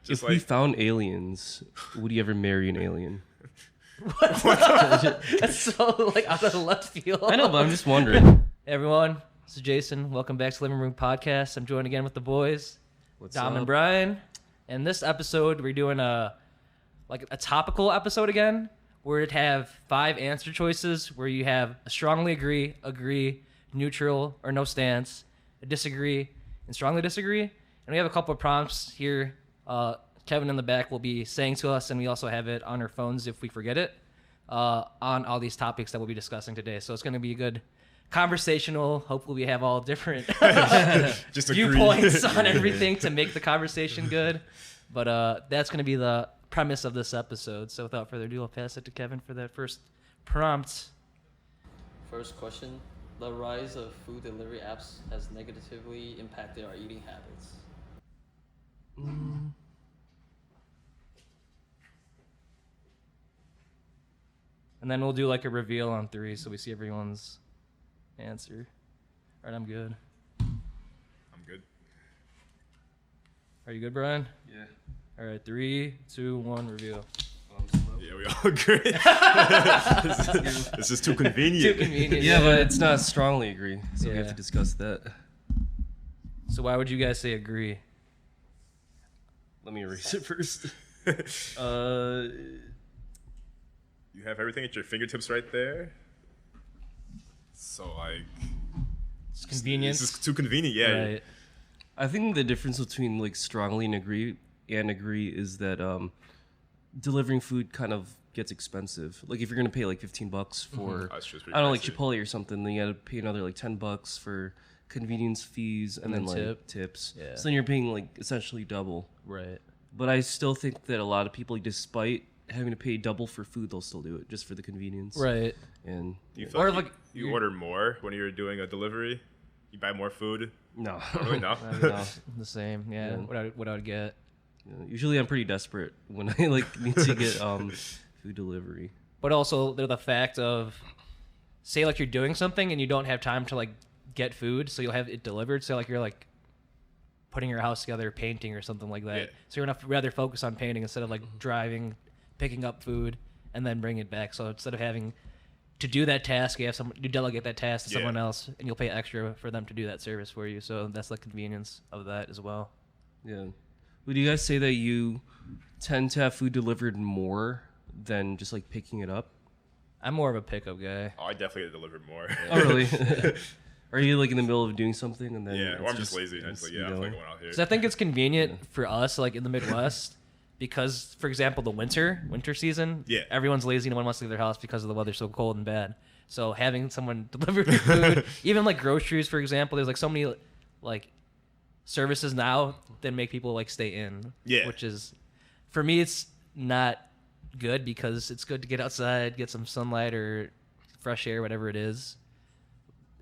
If we found aliens, would you ever marry an alien? What? That's so like out of the left field. I know, but I'm just wondering. Hey, everyone, this is Jason. Welcome back to Livin Room Podcast. I'm joined again with the boys, Dom and Bryan. And this episode, we're doing a topical episode again. We're to have 5 answer choices where you have a strongly agree, neutral, or no stance, a disagree, and strongly disagree. And we have a couple of prompts here. Kevin in the back will be saying to us, and we also have it on our phones if we forget it, on all these topics that we'll be discussing today. So it's going to be a good conversational. Hopefully we have all different viewpoints on everything to make the conversation good. But that's going to be the premise of this episode. So without further ado, I'll pass it to Kevin for that first prompt. First question. The rise of food delivery apps has negatively impacted our eating habits. And then we'll do like a reveal on 3 so we see everyone's answer. All right, I'm good. I'm good. Are you good, Bryan? Yeah. All right, 3, 2, 1, reveal. Yeah, we all agree. This is too convenient. Too convenient. Yeah, but it's not strongly agree, so we have Yeah. to discuss that. So why would you guys say agree? Let me erase it first. You have everything at your fingertips right there. So like, It's convenient. It's just too convenient. Yeah. Right. I think the difference between like strongly and agree is that delivering food kind of gets expensive. Like if you're gonna pay like $15 for That's just I don't know, like pricey. Chipotle or something, then you gotta pay another like $10 for convenience fees and then like tips. Yeah. So then you're paying like essentially double. Right. But I still think that a lot of people, like, despite having to pay double for food, they'll still do it just for the convenience. Right. And You Or feel like like you order more when you're doing a delivery. You buy more food. no, Really, no. no. the same. Yeah. Yeah. What I would get. Usually I'm pretty desperate when I like need to get food delivery. But also the fact of, say like you're doing something and you don't have time to like get food, so you'll have it delivered. So like you're like putting your house together, painting or something like that. Yeah. So you're gonna rather focus on painting instead of like driving, picking up food, and then bring it back. So instead of having to do that task, you delegate that task to someone else, and you'll pay extra for them to do that service for you. So that's the convenience of that as well. Yeah. Would you guys say that you tend to have food delivered more than just like picking it up? I'm more of a pickup guy. Oh, I definitely get delivered more. Oh, really? Are you like in the middle of doing something and then? Yeah, it's or I'm just lazy. I'm just like, I'm going out here. So I think it's convenient for us, like in the Midwest, because, for example, the winter season, everyone's lazy and no one wants to leave their house because of the weather's so cold and bad. So having someone deliver your food, even like groceries, for example, there's like so many like services now that make people like stay in. Yeah. Which is, for me, it's not good because it's good to get outside, get some sunlight or fresh air, whatever it is,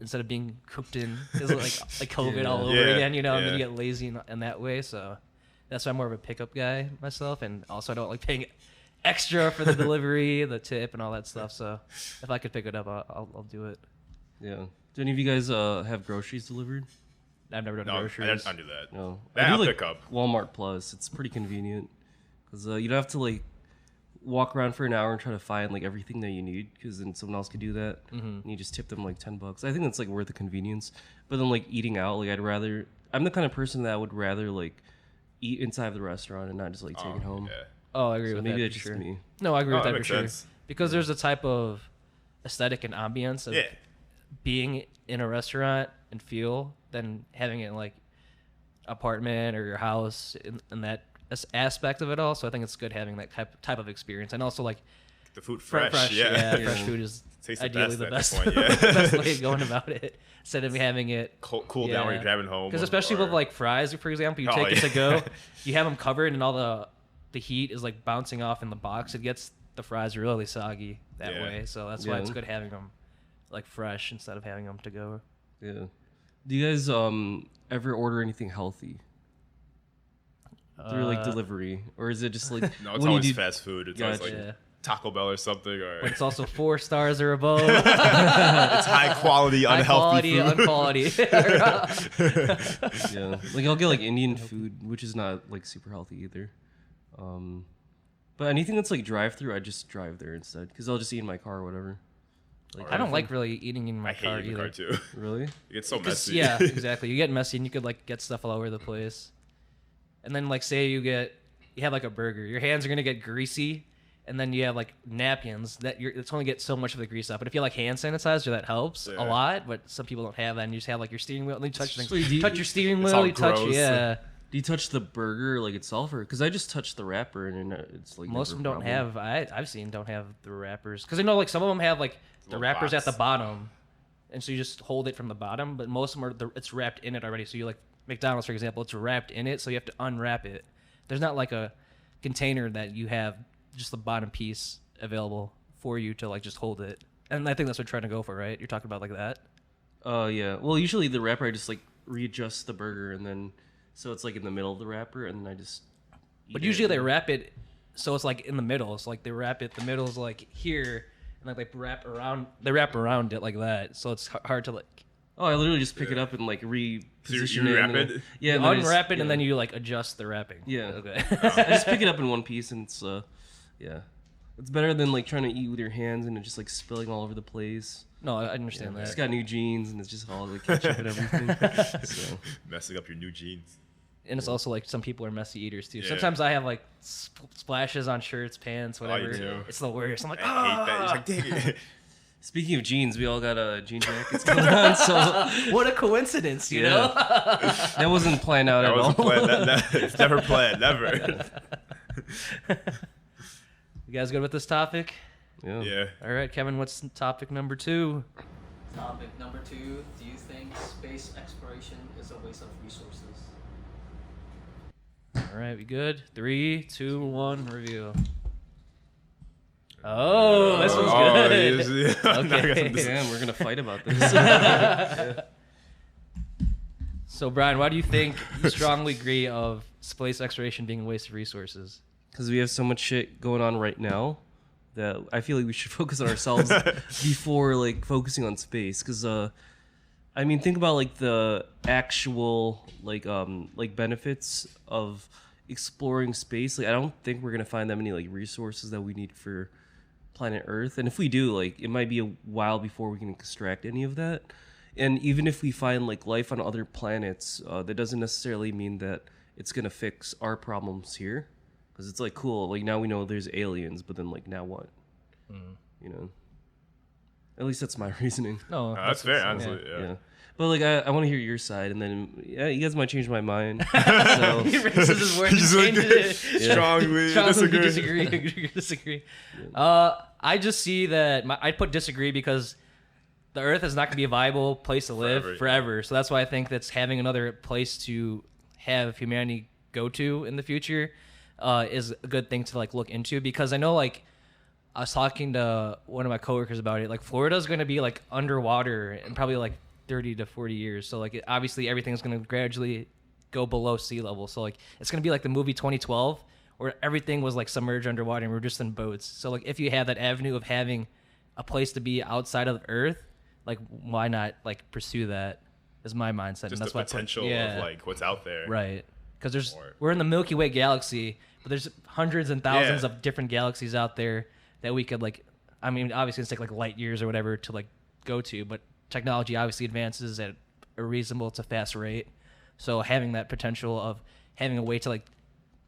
instead of being cooped in because like COVID all over again, you know, and then you get lazy in that way. So that's why I'm more of a pickup guy myself, and also I don't like paying extra for the delivery, the tip, and all that stuff. So if I could pick it up, I'll do it. Yeah. Do any of you guys have groceries delivered? I've never done No, groceries. I don't do that. No. That I do I'll like pick up. Walmart Plus. It's pretty convenient because you don't have to like walk around for an hour and try to find like everything that you need because then someone else could do that and you just tip them like $10. I think that's like worth the convenience. But then like eating out, like I'm the kind of person that would rather like eat inside of the restaurant and not just like take it home. Yeah. Oh, I agree So with maybe that. that's For just sure. me. No, I agree with that that for makes sure. sense. Because there's a type of aesthetic and ambience of being in a restaurant and feel than having it in like apartment or your house in that aspect of it all. So I think it's good having that type of experience, and also like The food fresh. fresh food is Tastes the ideally best the at best, that point, yeah. the best way of going about it instead of having it Cool down when you're driving home. Because especially with like fries, for example, you take it to go, you have them covered and all the heat is like bouncing off in the box. It gets the fries really soggy that way. So that's why it's good having them like fresh instead of having them to go. Yeah. Do you guys ever order anything healthy through like delivery, or is it just like No, it's when always you fast food. It's always like Taco Bell or something, or But it's also 4 stars or above. it's high quality, unhealthy food. Unquality. Yeah, like I'll get like Indian food, which is not like super healthy either. But anything that's like drive-through, I just drive there instead because I'll just eat in my car or whatever. Like, I don't like really eating in my car hate either. car too. Really? It gets so messy. Yeah, exactly. You get messy and you could like get stuff all over the place. And then like say you have like a burger, your hands are gonna get greasy, and then you have like napkins it's only get so much of the grease up. But if you have like hand sanitizer, that helps a lot. But some people don't have that, and you just have like your steering wheel and you touch things. Touch your steering wheel, you touch Do you touch the burger like itself, or because I just touch the wrapper and it's like most of them don't have. I've seen don't have the wrappers because I know like some of them have like the wrappers at the bottom, and so you just hold it from the bottom. But most of them it's wrapped in it already. So you like McDonald's for example, it's wrapped in it, so you have to unwrap it. There's not like a container that you have just the bottom piece available for you to like just hold it. And I think that's what you're trying to go for, right? You're talking about like that. Yeah. Well, usually the wrapper I just like readjust the burger and then. So it's like in the middle of the wrapper, and then I just. But usually they wrap it, so it's like in the middle. It's like they wrap it. The middle's like here, and like they wrap around. They wrap around it like that, so it's hard to like. Oh, I literally just pick it up and like reposition you it. wrap it? Yeah, you unwrap it and then you like adjust the wrapping. Yeah. Okay. I just pick it up in one piece, and it's yeah, it's better than like trying to eat with your hands and it just like spilling all over the place. No, I understand that. It's got new jeans and it's just all the ketchup and everything. So. Messing up your new jeans. And it's also like some people are messy eaters too. Yeah. Sometimes I have like splashes on shirts, pants, whatever. too. It's the worst. I'm like, I hate that. It's like, dang it. Speaking of jeans, we all got jean jackets going on. So what a coincidence, you know? That wasn't planned out at all. It's never planned, never. You guys good with this topic? Yeah. All right, Kevin, what's topic number 2? Topic number 2, do you think space exploration is a waste of resources? All right, we good? 3, 2, 1, review. Oh, this one's good. Okay. Damn, we're gonna fight about this. So, Brian, why do you think you strongly agree of space exploration being a waste of resources? Because we have so much shit going on right now that I feel like we should focus on ourselves before like focusing on space. Because I mean, think about like the actual like benefits of exploring space. Like, I don't think we're gonna find that many like resources that we need for planet Earth, and if we do, like, it might be a while before we can extract any of that. And even if we find like life on other planets, that doesn't necessarily mean that it's gonna fix our problems here. Because it's like, cool, like now we know there's aliens, but then like now what? You know, at least that's my reasoning. No, that's fair, honestly. Yeah. But like, I want to hear your side, and then you guys might change my mind. So. He raises his word and changes it. Strongly disagree. I just see that I'd put disagree because the Earth is not going to be a viable place to live forever. So that's why I think that's having another place to have humanity go to in the future is a good thing to like look into, because I know like I was talking to one of my coworkers about it. Like, Florida's going to be like underwater in probably like 30 to 40 years. So like obviously everything's going to gradually go below sea level. So like it's going to be like the movie 2012 where everything was like submerged underwater and we're just in boats. So like if you have that avenue of having a place to be outside of Earth, like why not like pursue that is my mindset. Just and that's the potential of like what's out there. Right. Because we're in the Milky Way galaxy, but there's hundreds and thousands of different galaxies out there that we could like, I mean, obviously it's like light years or whatever to like go to, but technology obviously advances at a reasonable to fast rate. So having that potential of having a way to like,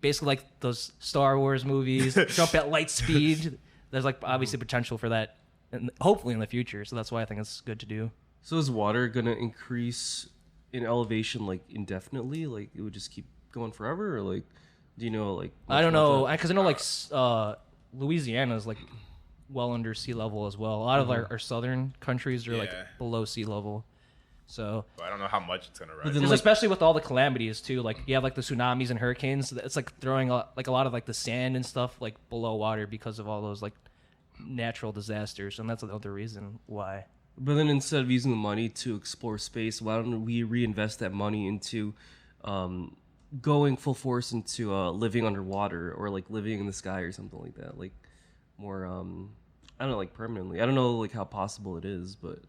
basically like those Star Wars movies, jump at light speed, there's like obviously potential for that, and hopefully in the future. So that's why I think it's good to do. So is water gonna increase in elevation like indefinitely? Like it would just keep going forever, or like, do you know? Like, I don't know, because I know like Louisiana is like well under sea level as well. A lot of our southern countries are like below sea level. So I don't know how much it's gonna rise. Because especially with all the calamities too, like you have like the tsunamis and hurricanes. It's like throwing like a lot of like the sand and stuff like below water because of all those like natural disasters, and that's another reason why. But then instead of using the money to explore space, why don't we reinvest that money into going full force into living underwater, or like living in the sky or something like that, like more I don't know, like permanently. I don't know like how possible it is, but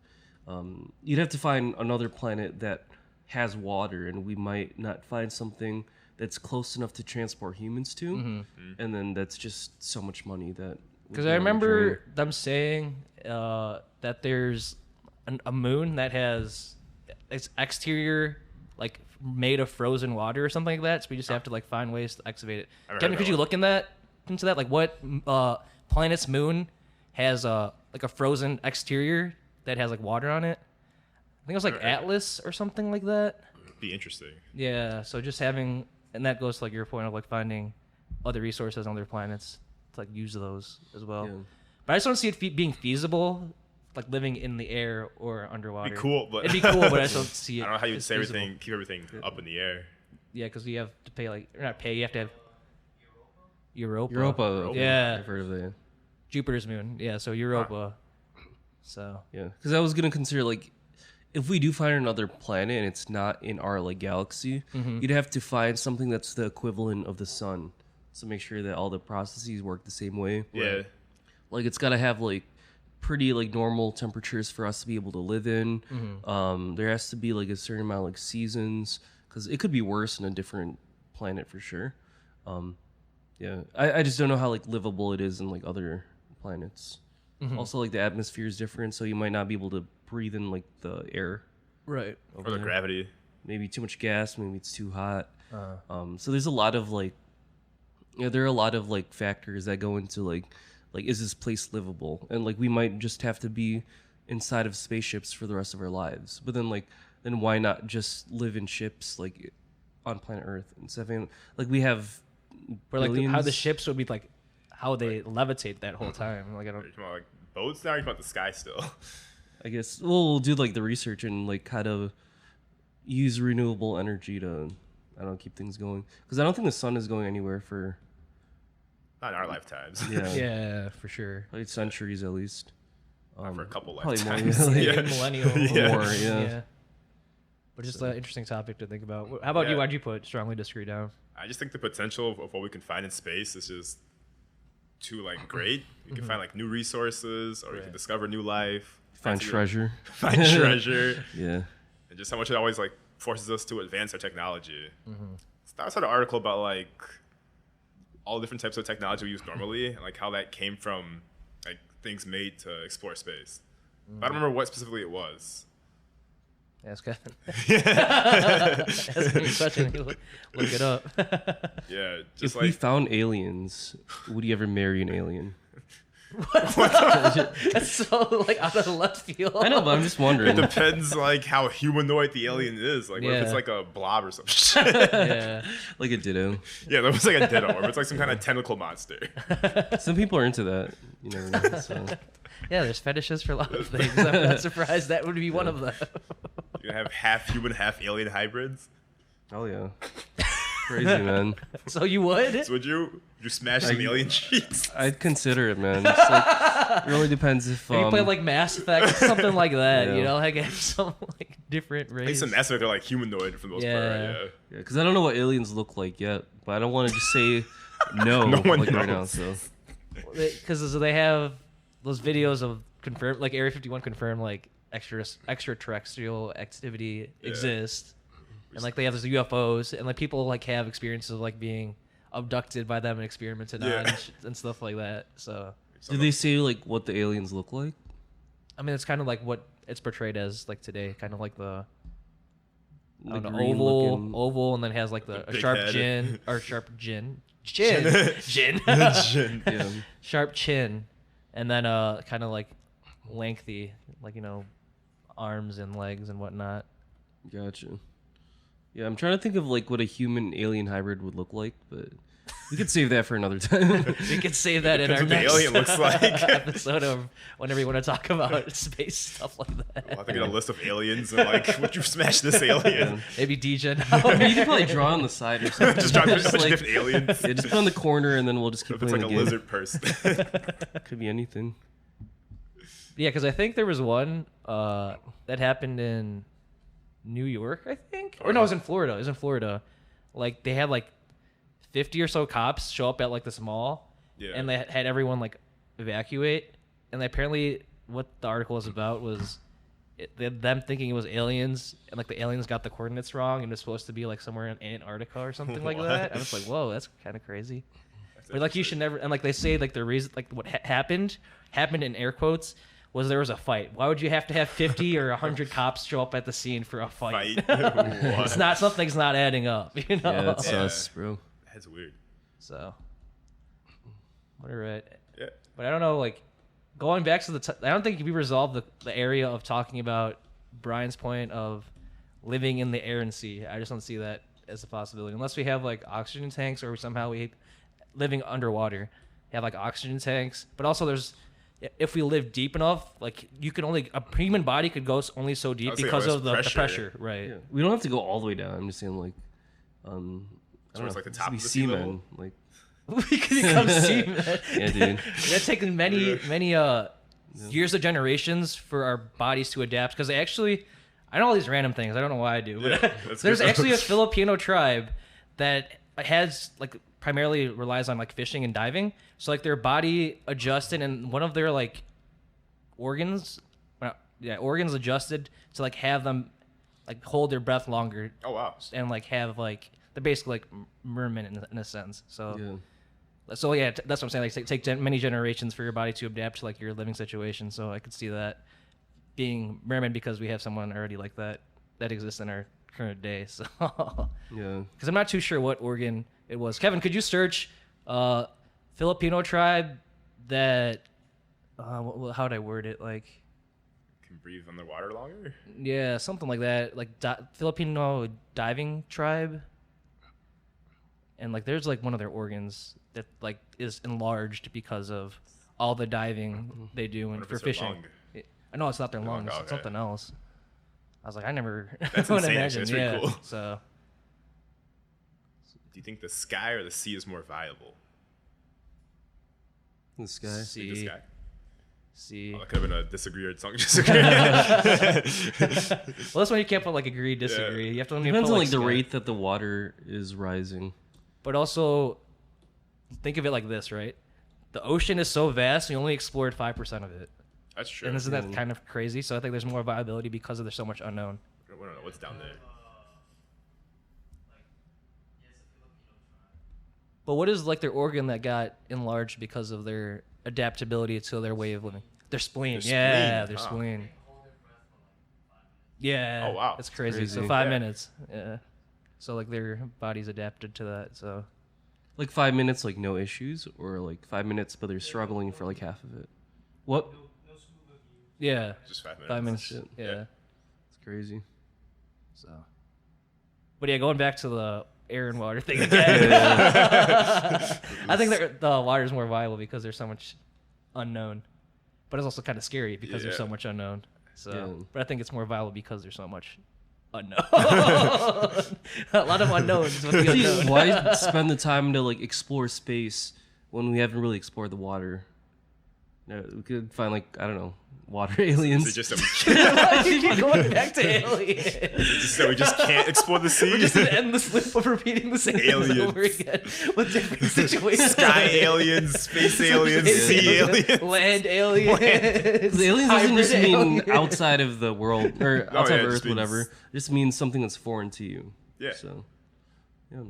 you'd have to find another planet that has water, and we might not find something that's close enough to transport humans to, and then that's just so much money that. Because I remember them saying that there's a moon that has its exterior like made of frozen water or something like that. So we just have to like find ways to excavate it. Kevin, could you look into that? Like what planet's moon has like a frozen exterior that has like water on it? I think it was like Atlas or something like that. Be interesting. Yeah. So just having, and that goes to like your point of like finding other resources on other planets to like use those as well. Yeah. But I just don't see it being feasible, like living in the air or underwater. It'd be cool, but I just don't see it. I don't know how you would say feasible. keep everything up in the air. Yeah, because you have to pay like, or not pay, you have to have Europa. Europa. Yeah. I've heard of that. Jupiter's moon. Yeah, so Europa. So. Yeah, because I was going to consider like, if we do find another planet and it's not in our like galaxy, you'd have to find something that's the equivalent of the sun. So make sure that all the processes work the same way. Yeah. Like it's got to have like pretty like normal temperatures for us to be able to live in. There has to be like a certain amount of like seasons, because it could be worse in a different planet for sure. Yeah, I just don't know how like livable it is in like other planets. Also, like the atmosphere is different, so you might not be able to breathe in like the air. Right. Or the gravity. Maybe too much gas. Maybe it's too hot. So there's a lot of like, there are a lot of like factors that go into like is this place livable? And like we might just have to be inside of spaceships for the rest of our lives. But then then why not just live in ships like on planet Earth and stuff? And like we have, or like how the ships would be like, how they levitate that whole time. Like I don't. Are you talking about like boats now? Or are you talking about the sky still? I guess we'll do like the research and like kind of use renewable energy to, I don't know, keep things going. Because I don't think the sun is going anywhere for. Not in our lifetimes. Yeah. Yeah, for sure. Like centuries at least. For a couple probably lifetimes. more. Like millennial. More, yeah. But just an interesting topic to think about. How about you? Why'd you put strongly disagree down? I just think the potential of what we can find in space is just too like great. You can find like new resources, or you can discover new life. Find treasure. Find treasure. Yeah. And just how much it always like forces us to advance our technology. So I saw an article about like all the different types of technology we use normally, and like how that came from like things made to explore space. But I don't remember what specifically it was. Ask Kevin. Ask him a question. Look it up. Yeah, just if we found aliens, would you ever marry an alien? That's so like out of the left field. I know, but I'm just wondering. It depends like how humanoid the alien is. Like what if it's like a blob or some shit? Yeah. Like a ditto. Yeah, that was like a ditto, or if it's like some kind of tentacle monster. Some people are into that. You never know. So. Yeah, there's fetishes for a lot of things. I'm not surprised that would be one of them. You have half human, half alien hybrids. Oh yeah. Crazy, man. So you would? So would you smash some alien sheets? I'd consider it, man. It's like, it really depends if you play like Mass Effect, something like that. Yeah. You know, like have some like different race. I think some Mass Effect are like humanoid for the most part. Yeah. Yeah, because I don't know what aliens look like yet, but I don't want to just say no, No one like knows. right now. So Because they have those videos of confirmed, like Area 51 confirmed, like extraterrestrial activity exists. And like they have those UFOs, and like people like have experiences of like being abducted by them and experimented on and stuff like that. So, do they say like what the aliens look like? I mean, it's kind of like what it's portrayed as like today, kind of like the The green oval, and then has like a big sharp head. chin or sharp chin, Yeah. sharp chin, and then kind of like lengthy, like arms and legs and whatnot. Gotcha. Yeah, I'm trying to think of like what a human alien hybrid would look like, but we could save that for another time. We could save that in our Depends what the next alien looks like. episode of whenever you want to talk about space stuff like that. I'll have to get a list of aliens and like, would you smash this alien? Maybe DJ. I mean, you can probably draw on the side or something. Just try to Just, bunch of like, different aliens. yeah, just put on the corner and then we'll just keep If it's playing like a the game. lizard person. Could be anything. Yeah, because I think there was one that happened in New York, I think. Or no, it was in Florida. It was in Florida. Like, they had, like, 50 or so cops show up at, like, this mall. Yeah. And they had everyone, like, evacuate. And apparently what the article was about was them thinking it was aliens, and like the aliens got the coordinates wrong, and it's supposed to be like somewhere in Antarctica or something like that. I was like, whoa, that's kind of crazy. But like you should never, and like they say, like the reason, like what happened in air quotes, was there was a fight. Why would you have to have 50 or 100 cops show up at the scene for a fight? It's not, something's not adding up, you know? Yeah, it's sus, bro. That's weird. So, all right. Yeah. But I don't know, like, going back to I don't think we resolved the area of talking about Brian's point of living in the air and sea. I just don't see that as a possibility. Unless we have, like, oxygen tanks or somehow we living underwater. Have, like, oxygen tanks. But also if we live deep enough, like, you can only, a human body could go only so deep because of the pressure. Right. Yeah. We don't have to go all the way down. I'm just saying, like, I don't know, like the top of the sea seamen, level? like. We could become seamen. Yeah, dude. It's taken many years of generations for our bodies to adapt. Because I know all these random things. I don't know why I do. But there's actually a Filipino tribe that has, like, primarily relies on, like, fishing and diving. So, like, their body adjusted, and one of their, like, organs adjusted to, like, have them, like, hold their breath longer. Oh, wow. And, like, have, like, they're basically like mermen in a sense. So. Yeah. So yeah, that's what I'm saying. Like, take many generations for your body to adapt to, like, your living situation. So I could see that being merman because we have someone already like that exists in our current day. So Yeah. Because I'm not too sure what organ it was. Kevin, could you search Filipino tribe that how would I word it? Like, Can breathe underwater longer? yeah, something like that. Like Filipino diving tribe. And, like, there's, like, one of their organs that, like, is enlarged because of all the diving they do and for fishing. I know it's not their lungs. Okay. It's something else. I was like, I never That's would insane. imagine. That's pretty cool. So, Do you think the sky or the sea is more viable? This guy. The see. Oh, that could have been a disagree or disagree. Well, this one you can't put, like, agree, disagree. Yeah. You have to only Depends put, on, like, like, the sky. rate that the water is rising. But also, think of it like this, right? The ocean is so vast, we only explored 5% of it. That's true. And isn't that kind of crazy? So I think there's more viability because there's so much unknown. I don't know what's down there. But what is, like, their organ that got enlarged because of their adaptability to their way of living? Their spleen. Their spleen. Yeah. Oh, wow. That's crazy. So Crazy. 5 minutes. Yeah. So, like, their body's adapted to that. So Like 5 minutes, like no issues, or like 5 minutes, but they're struggling for like half of it. What? yeah, Just 5 minutes. 5 minutes. Shit. Yeah. It's crazy. So, but yeah, going back to the air and water thing again. I think the water is more viable because there's so much unknown, but it's also kind of scary because there's so much unknown. So, Yeah. but I think it's more viable because there's so much unknown. A lot of unknowns with the unknown. Why spend the time to like explore space when we haven't really explored the water? No, we could find like, I don't know, water aliens. Is it just Why do you keep going back to aliens? so we just can't explore the sea? Just an endless loop of repeating the same thing Aliens. over again with different situations. Sky aliens, space aliens, sea aliens. Land aliens. The aliens doesn't just hybrid mean aliens. outside of the world or No, outside yeah, of it Earth, just means- whatever. It just means something that's foreign to you. Yeah. So, yeah.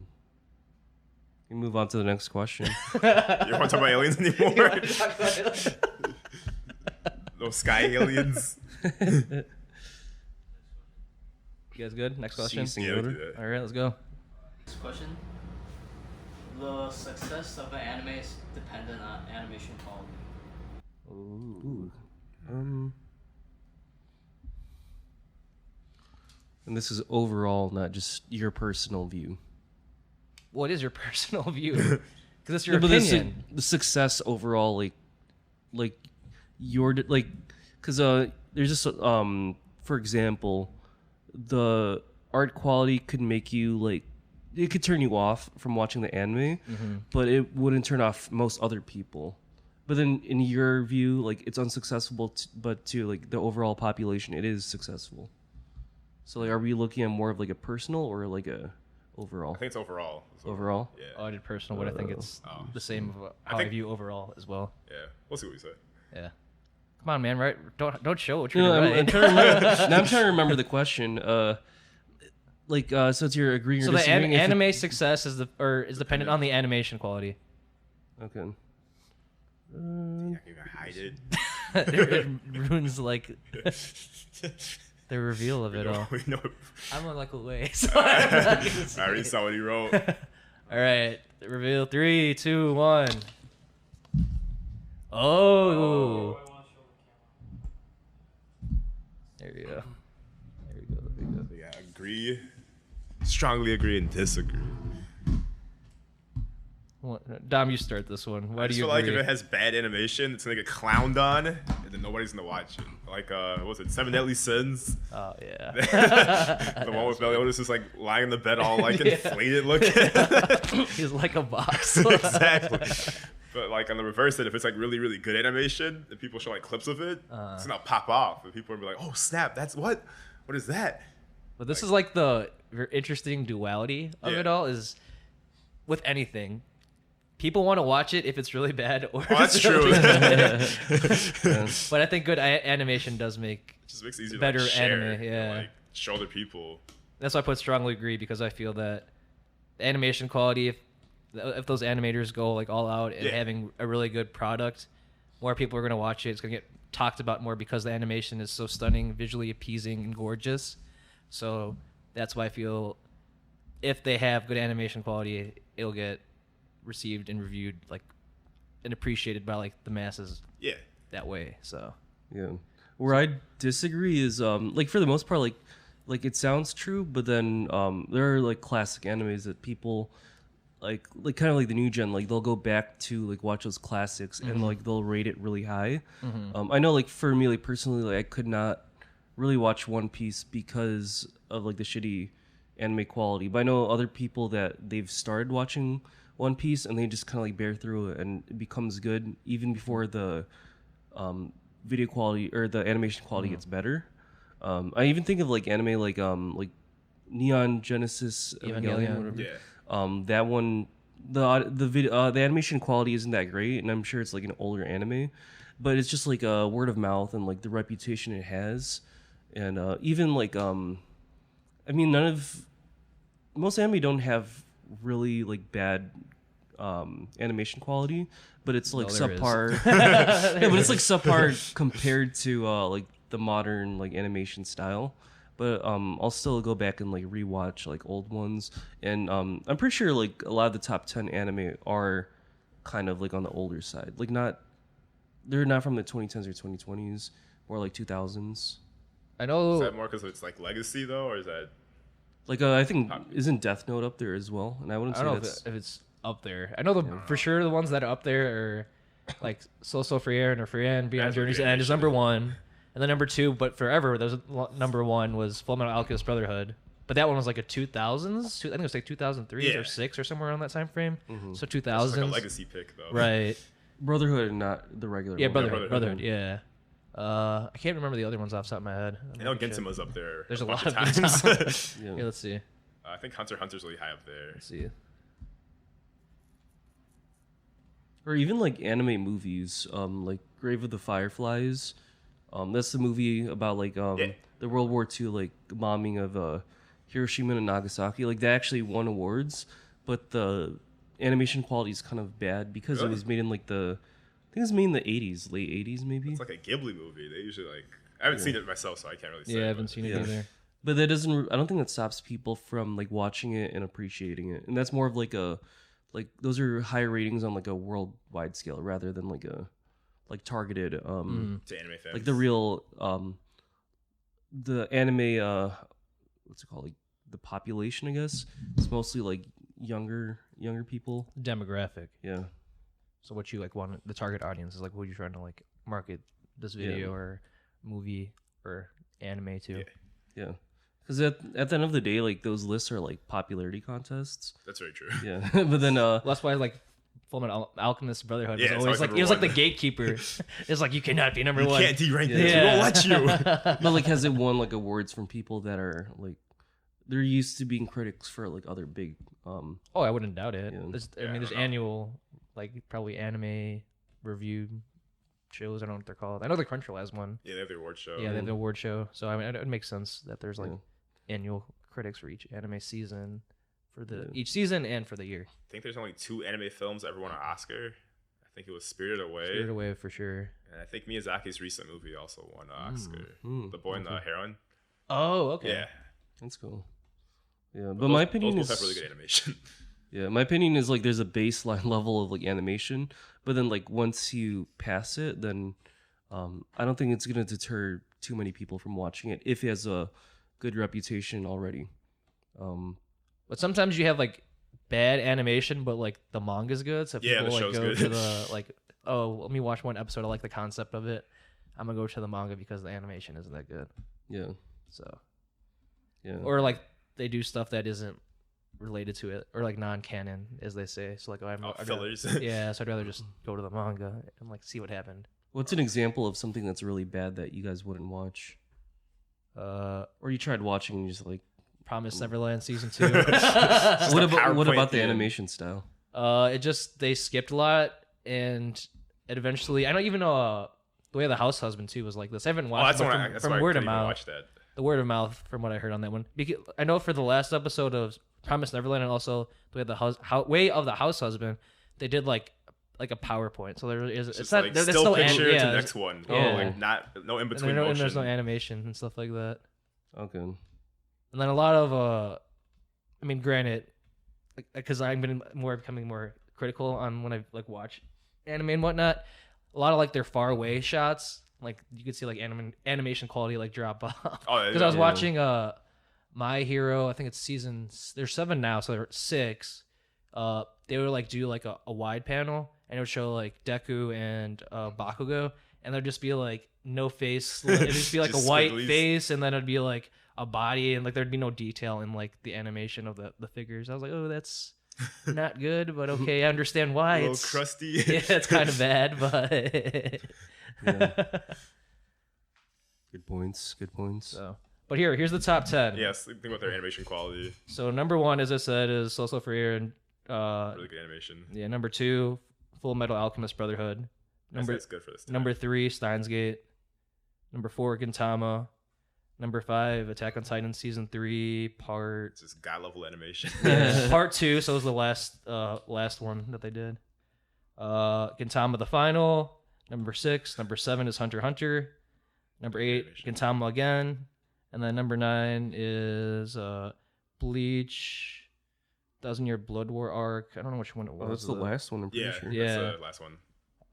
We move on to the next question. You don't want to talk about aliens anymore? Those sky aliens. You guys good? Next question. Ceasing Yeah, we order. do that. All right, let's go. Next question. The success of an anime is dependent on animation quality. Ooh. And this is overall, not just your personal view. What is your personal view? Because it's your No, but opinion. the success overall, like your like, because there's just for example, the art quality could make you like, it could turn you off from watching the anime, but it wouldn't turn off most other people. But then in your view, like it's unsuccessful, but to like the overall population, it is successful. So like, are we looking at more of like a personal or like a overall? I think it's overall. Overall? Yeah. Oh, I did personal, but I think it's the same of how I think- view overall as well. Yeah. We'll see what we say. Yeah. Come on, man. Right? Don't show what you're No, doing. I'm trying to remember. Now I'm trying to remember the question. So it's your agreeing or So the disagreeing. anime success is dependent on the animation quality. Okay. I can't even hide it. It ruins like the reveal of it all. We know. I'm on like a way. So I already saw what he wrote. All right, reveal 3, 2, 1. Oh. There we go. Yeah, agree. Strongly agree and disagree. Dom, you start this one. Why I do just you feel like agree? if it has bad animation, it's gonna get clowned on, and then nobody's gonna watch it. Like, what was it, Seven Deadly Sins? Oh yeah. The one with Meliodas just like lying in the bed, all like inflated looking. He's like a box. Exactly. But like on the reverse, if it's like really, really good animation, and people show like clips of it, it's gonna pop off, and people will be like, "Oh snap, that's what? What is that?" But this is like the interesting duality of it all is with anything. People want to watch it if it's really bad or that's true. Really good. But I think good animation does make It just makes it easier better to like, share, anime. Yeah, and, like show other people. that's why I put strongly agree because I feel that the animation quality, if those animators go like all out and having a really good product, more people are going to watch it. It's going to get talked about more because the animation is so stunning, visually appeasing, and gorgeous. So that's why I feel if they have good animation quality, it'll get received and reviewed like and appreciated by like the masses. Yeah. That way. So Yeah. Where I disagree is like for the most part like it sounds true, but then there are like classic animes that people like kind of like the new gen, like they'll go back to like watch those classics and like they'll rate it really high. I know like for me like personally like I could not really watch One Piece because of like the shitty anime quality, but I know other people that they've started watching One Piece and they just kind of like bear through it and it becomes good even before the video quality or the animation quality gets better. I even think of like anime like Neon Genesis Evangelion, whatever. Yeah. That one, the animation quality isn't that great, and I'm sure it's like an older anime, but it's just like a word of mouth and like the reputation it has, and even like I mean most anime don't have really like bad animation quality, but it's like subpar. Yeah, but it's like subpar compared to like the modern like animation style. But I'll still go back and like rewatch like old ones, and I'm pretty sure like a lot of the top 10 anime are kind of like on the older side. Like they're not from the 2010s or 2020s or like 2000s. I know. Is that more because it's like legacy though, or is that like I think isn't Death Note up there as well? And I wouldn't say don't know that's if it's up there. I know for sure the ones that are up there are like So Frere and Beyond Journey's the End is animation. number 1. And then number 2, but forever, there was number 1 was Fullmetal Alchemist Brotherhood. But that one was like a 2000s. I think it was like 2003 or 6 or somewhere around that time frame. So 2000s. it's like a legacy pick though? Right. Brotherhood and not the regular Yeah, one. Brotherhood. Yeah. I can't remember the other ones off the top of my head. I know Gensima's up there. There's a bunch lot of times. Gintama. Yeah. Yeah, let's see. I think Hunter x Hunter's really high up there. Let's see. Or even like anime movies, like Grave of the Fireflies. That's the movie about like the World War II like bombing of Hiroshima and Nagasaki. Like that actually won awards, but the animation quality is kind of bad because it was made in like I think it was made in the 80s, late 80s maybe. It's like a Ghibli movie. They usually like. I haven't seen it myself, so I can't really say. Yeah, I haven't seen it either. But that doesn't. I don't think that stops people from like watching it and appreciating it. And that's more of like those are higher ratings on like a worldwide scale rather than like a targeted to anime fans. like the real the anime what's it called, like the population, I guess. It's mostly like younger people. Demographic. Yeah. So what you like want the target audience is like who you're trying to like market this video or movie or anime to. Yeah. Because at the end of the day, like those lists are like popularity contests. That's very true. Yeah. But then Well, that's why like Fullmetal Alchemist Brotherhood was Yeah, it's always like always it was like number the gatekeeper. It's like you cannot be number You one. can't derank this. Yeah. We won't let you. but like has it won like awards from people that are like they're used to being critics for like other big Oh, I wouldn't doubt it. Yeah. I mean, there's annual like probably anime review shows. I don't know what they're called. I know the Crunchyroll has one. Yeah, they have the award show. Yeah, they have the award show. So I mean, it makes sense that there's like annual critics for each anime season, for each season and for the year. I think there's only 2 anime films that ever won an Oscar. I think it was Spirited Away. Spirited Away for sure. And I think Miyazaki's recent movie also won an Oscar. The Boy and the Heron. Oh, okay. Yeah, That's cool. Yeah, but my opinion those is have really good animation. Yeah, my opinion is like there's a baseline level of like animation, but then like once you pass it, then I don't think it's gonna deter too many people from watching it if it has a good reputation already. But sometimes you have like bad animation, but like the manga's good. So if Yeah, people the like show's go good. to the like, oh, let me watch one episode. I like the concept of it. I'm gonna go to the manga because the animation isn't that good. Yeah, So, yeah. or like they do stuff that isn't related to it, or like non-canon, as they say. So like, I'd rather- Fillers. yeah, so I'd rather just go to the manga and like see what happened. What's an example of something that's really bad that you guys wouldn't watch, or you tried watching and you just like? Promised Neverland season 2. What PowerPoint about the thing. animation style? It just they skipped a lot, and it eventually. I don't even know the way the House Husband 2 was like this. I haven't watched it from word of mouth. Watch that. The word of mouth from what I heard on that one. Because I know for the last episode of Promised Neverland and also the way of the House Husband, they did like a PowerPoint. So there is it's not like there's still no picture yeah, to next one. yeah. Like no in between and motion. there's no animation and stuff like that. Okay. And then a lot of I mean, granted, because I've been becoming more critical on when I like watch anime and whatnot. A lot of like their far away shots, like you could see like animation quality like drop off. Oh, Because I was watching My Hero, I think it's there's 7 now, so there's 6. They would like do like a wide panel, and it would show like Deku and Bakugo, and there'd just be like no face. It'd just be like a white squigglies. face, and then it'd be like a body, and like there'd be no detail in like the animation of the figures. I was like, oh, that's not good, but okay, I understand why. a little It's crusty. yeah, it's kind of bad, but Yeah. Good points. so. But here's the top 10. Yes, think about their animation quality. So number 1, as I said, is Soul Freer and Really good animation. yeah. Number 2, Full Metal Alchemist Brotherhood. That's good for this time. Number 3, Steins Gate. Number 4, Gintama. Number 5, Attack on Titan season 3 part. It's just god level animation. Part 2. So it was the last one that they did. Gintama the final. Number 6. Number 7 is Hunter x Hunter. Number 8, Animation. Gintama again. And then number 9 is Bleach. 1,000-Year Blood War arc. I don't know which one it was. Oh, that's the though. last one. I'm pretty Yeah, sure. Yeah. that's the last one.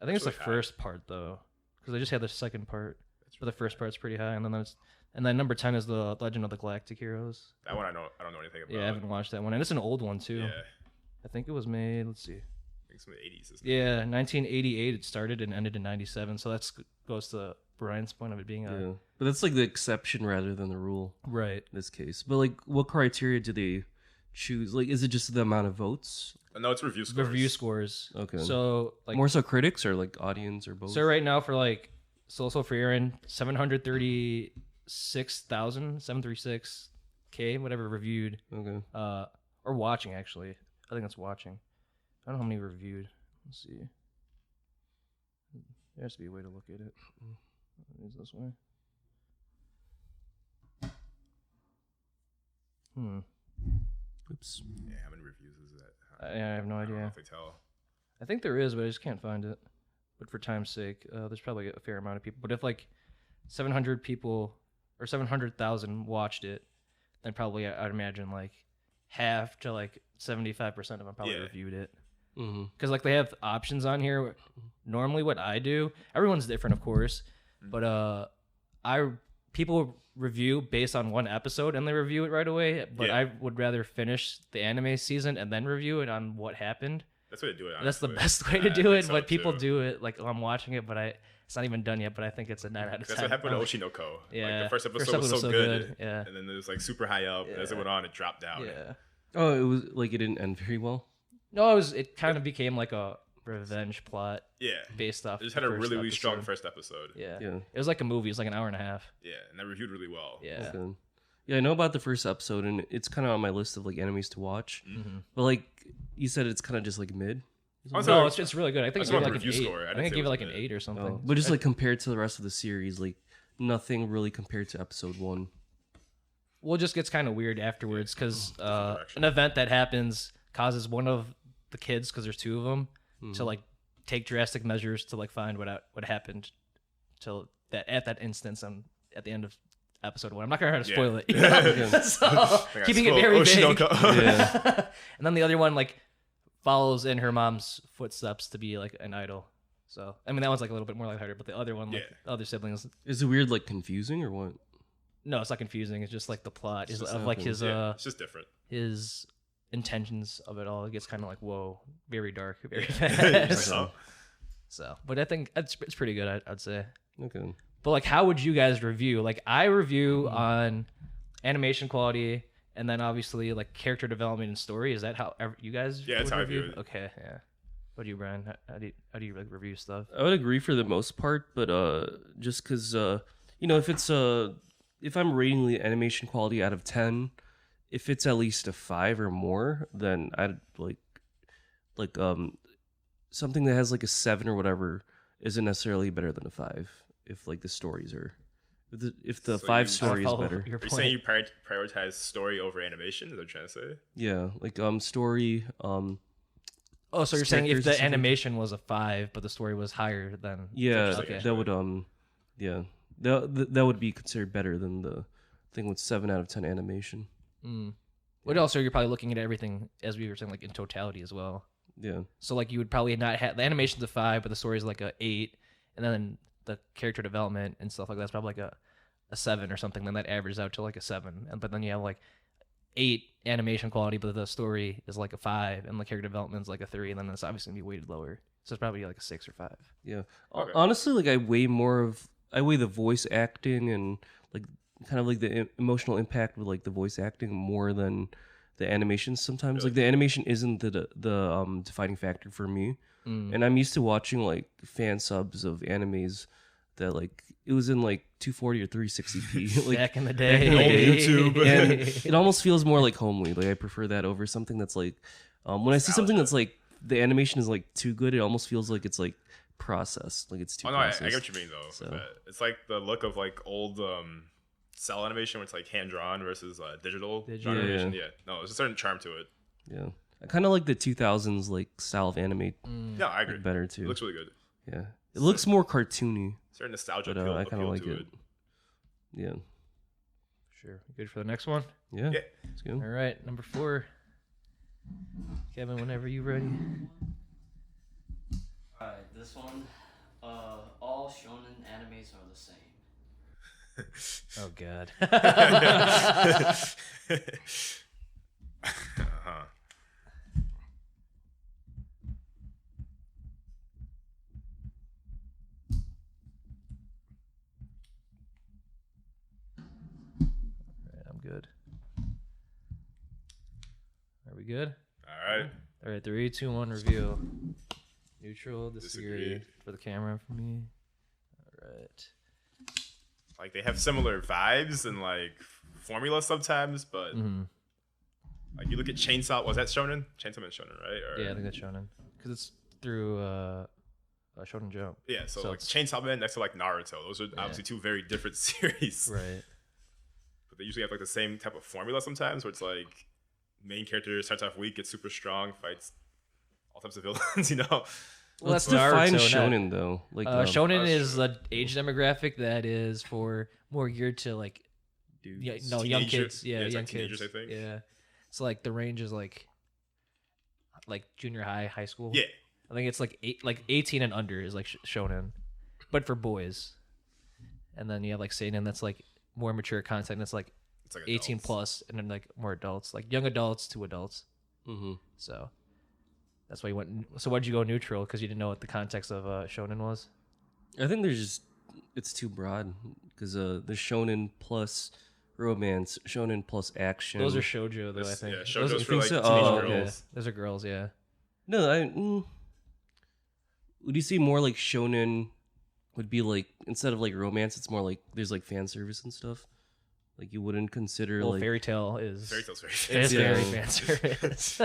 I think it's the It's really high. first part though, because I just had the second part. But the first part's pretty high, and then number 10 is the Legend of the Galactic Heroes. That one I don't know anything about. Yeah, I haven't watched that one, and it's an old one too. Yeah, I think it was made. Let's see. I think it's from the 80s. Isn't it? Yeah, 1988 it started and ended in 97. So that goes to Brian's point of it being Yeah, but that's like the exception rather than the rule right. in this case. But like, what criteria do they choose? Like, is it just the amount of votes? No, it's review scores. Review scores. Okay. So like More so critics or like audience or both? so right now for like Soul Freer 736K whatever reviewed. Okay. Or watching actually. I think that's watching. I don't know how many reviewed. Let's see. There has to be a way to look at it. Is this way? Oops. Yeah, how many reviews is that? I have no I don't know idea. if they tell. I think there is, but I just can't find it. But for time's sake, there's probably a fair amount of people. But if like 700 people or 700,000 watched it, then probably I'd imagine like half to like 75% of them probably Yeah. reviewed it. Mm-hmm. Because like they have options on here. Normally, what I do, everyone's different, of course, but people review based on one episode and they review it right away. But Yeah. I would rather finish the anime season and then review it on what happened. That's the way to do it. That's the honestly. best way to I do think it. so, But people too. do it like, oh, I'm watching it, but it's not even done yet. But I think it's a 9 out of 10. That's what happened I'm to like, Oshinoko. Yeah. Like the first episode was so good. Yeah. And then it was like super high up. And as it Yeah. went on, it dropped down. Yeah. Oh, it was like it didn't end very well. No, it kind of became like a revenge plot Yeah. based off. It just had the a first really, really strong episode. first episode. Yeah. Yeah. It was like a movie. It was like an hour and a half. Yeah. And that reviewed really well. Yeah. Okay. Yeah, I know about the first episode, and it's kind of on my list of like enemies to watch. Mm-hmm. But like you said, it's kind of just like mid. No, it's really good. I think I I gave saw it a like an review 8. score. I I didn't think I say gave it it was like an an 8 or something. But just like compared to the rest of the series, like nothing really compared to episode 1. Well, it just gets kind of weird afterwards because direction. an event that happens causes one of the kids, because there's 2 of them, to like take drastic measures to like find what happened to that at that instance at the end of episode 1. I'm not gonna try to spoil it. You know? So, keeping it very vague. Yeah. And then the other one like follows in her mom's footsteps to be like an idol. So I mean that one's like a little bit more lighthearted, but the other one, like the other siblings, Is it weird, like confusing or what? no, it's not confusing. It's just like the plot is just of like happens. his It's just different. his intentions of it all. It gets kind of like whoa, very dark, very fast. So, but I think it's pretty good. I'd say. Okay. But like, how would you guys review? Like, I review on animation quality, and then obviously like character development and story. Is that how you guys? Yeah, that's would how I review? view it. Okay, yeah. What do you, Brian? How do you like review stuff? I would agree for the most part, but just because if I'm rating the animation quality out of 10, if it's at least a 5 or more, then I'd like something that has like a 7 or whatever isn't necessarily better than a 5. If like the stories are, if the So 5 you- story is Follow better. your Are you point. saying you prioritize story over animation? Is that what you're trying to say? Yeah, like story. Oh, so you're saying if characters or the something? animation was a 5, but the story was higher than Yeah, Okay. that would yeah, that would be considered better than the thing with 7 out of 10 animation. What also you're probably looking at everything as we were saying like in totality as well. Yeah. So like you would probably not have the animation's a 5, but the story's like a 8, and then the character development and stuff like that's probably like a 7 or something. Then that averages out to like a 7, but then you have like 8 animation quality, but the story is like a 5, and the character development's like a 3, and then it's obviously gonna be weighted lower. So it's probably like a 6 or 5. Yeah. Okay. Honestly, like I weigh the voice acting and like kind of like the emotional impact with like the voice acting more than the animation sometimes. Really? Like the animation isn't the defining factor for me. And I'm used to watching like fan subs of animes that like it was in like 240 or 360p like Back in the in day, the day. YouTube. And it almost feels more like homely. Like I prefer that over something that's like when I see something that's like the animation is like too good, it almost feels like it's like processed, like it's too Oh no, I processed. get what you mean though. So- with that. It's like the look of like old cell animation, where it's like hand drawn versus digital Digital. Yeah, animation. yeah. Yeah, no, there's a certain charm to it. Yeah, I kind of like the 2000s like style of anime Yeah, I agree. better It too. looks really good. Yeah, it looks more cartoony, Certain nostalgia but appeal, I kind of appeal like to it. Yeah, Sure. Good for the next one. yeah, Yeah. it's good. All right, number 4. Kevin, whenever you ready. Alright, this one. All shonen animes are the same. Oh God. Uh-huh. I'm good. Are we good? All right. All right, 3, 2, 1, review. Neutral, disagree Disagree. for the camera for me. All right. Like they have similar vibes and like formula sometimes, but like you look at Chainsaw. Was that Shonen? Chainsaw Man Shonen, right? Or, Yeah, I think that's Shonen because it's through Shonen Jump. Yeah, so, So like it's- Chainsaw Man next to like Naruto. Those are obviously 2 very different series. Right. But they usually have like the same type of formula sometimes, where it's like main character starts off weak, gets super strong, fights all types of villains. You know. Well, Let's that's define Naruto, not- shonen though. Like Shonen that's is true. an age demographic that is for more geared to like dudes. young Teenager- kids. Yeah, it's young like teenagers, kids. I think. Yeah. So like the range is like junior high, high school. Yeah. I think it's like 18 and under is like shonen, but for boys. And then you have like seinen that's like more mature content. That's like It's like 18 adults. plus, and then like more adults, like young adults to adults. Mm-hmm. So that's why you went. So why'd you go neutral? Because you didn't know what the context of shonen was. I think it's too broad because there's shonen plus romance, shonen plus action. Those are shoujo though. I This- think. yeah, Those shoujo's are- you for think like so? teenage Oh, okay. girls. Those are girls. Yeah. No, would you say more like shonen would be like instead of like romance, it's more like there's like fan service and stuff. Like you wouldn't consider Well, like fairy tale is. Fairy Tale's very It is Yeah. very fan service,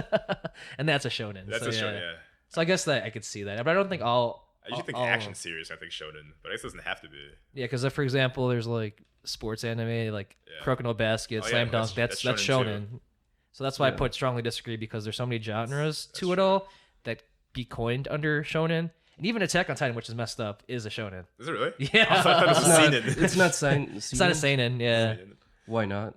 and that's a shonen. That's so a show, yeah. yeah. So I guess that I could see that, but I don't think all. I usually think action series. I think shonen, but I guess it doesn't have to be. Yeah, because for example, there's like sports anime, like Crocodile Basket, Slam Dunk. That's shonen. So that's why I put strongly disagree, because there's so many genres to it all that be coined under shonen. And even Attack on Titan, which is messed up, is a shonen. Is it really? Yeah. I thought it was a seinen. It's not seinen. It's not a seinen, yeah. Why not?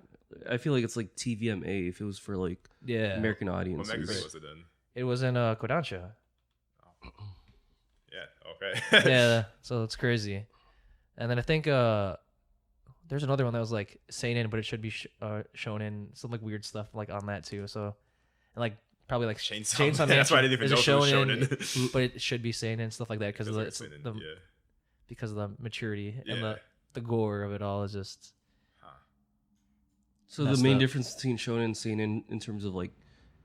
I feel like it's like TVMA if it was for like American audiences. What magazine was it in? It was in Kodansha. Yeah, okay. Yeah, so it's crazy. And then I think there's another one that was like seinen, but it should be shonen. Some like weird stuff like on that too. So, and like probably like Chainsaw Man. That's why I didn't even know it was shonen. But it should be seinen, stuff like that, because of because of the maturity and the gore of it all is just. So the main difference between shonen and seinen in terms of like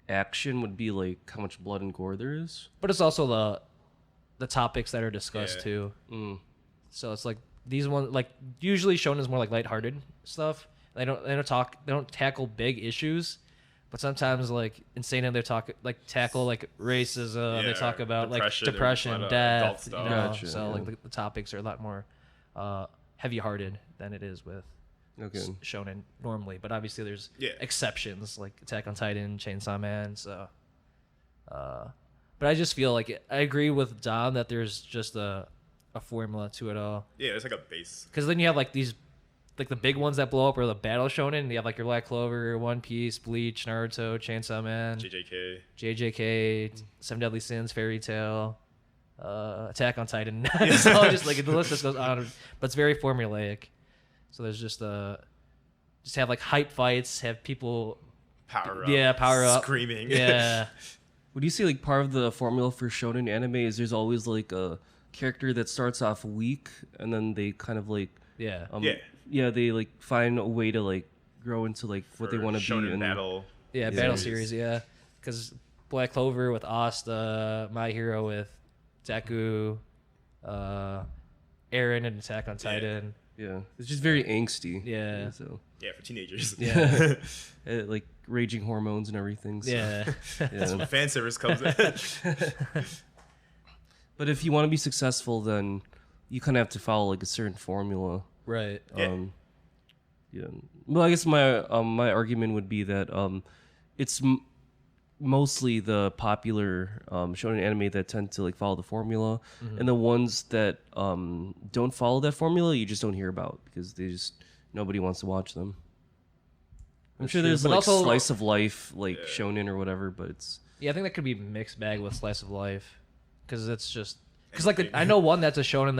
action would be like how much blood and gore there is. But it's also the topics that are discussed too. So it's like these ones, like usually shonen is more like lighthearted stuff. They don't tackle big issues, but sometimes like in seinen they tackle like racism. They talk about depression, death. You know, Gotcha, so like the topics are a lot more heavy-hearted than it is with shonen normally. But obviously there's exceptions like Attack on Titan, Chainsaw Man. So, but I just feel like I agree with Dom that there's just a formula to it all. Yeah, it's like a base. Because then you have like these, like the big ones that blow up are the battle shonen. You have like your Black Clover, One Piece, Bleach, Naruto, Chainsaw Man, JJK, Seven Deadly Sins, Fairy Tail, Attack on Titan. So just like the list just goes on, but it's very formulaic. So there's just have like hype fights, have people power up, screaming. Yeah. Would you say like part of the formula for shonen anime is there's always like a character that starts off weak and then they kind of like they like find a way to like grow into like what they want to be in battle battle series, because Black Clover with Asta, My Hero with Deku, Eren and Attack on Titan. Yeah, it's just very angsty. Yeah. So for teenagers. Yeah. Like raging hormones and everything. So. Yeah. That's when fan service comes in. But if you want to be successful, then you kind of have to follow like a certain formula. Right. Well, I guess my argument would be that it's mostly the popular shonen anime that tend to like follow the formula, and the ones that don't follow that formula, you just don't hear about because nobody wants to watch them. I'm sure there's like also, slice of life like shonen or whatever, but it's I think that could be mixed bag with slice of life, because it's just like I know one that's a shonen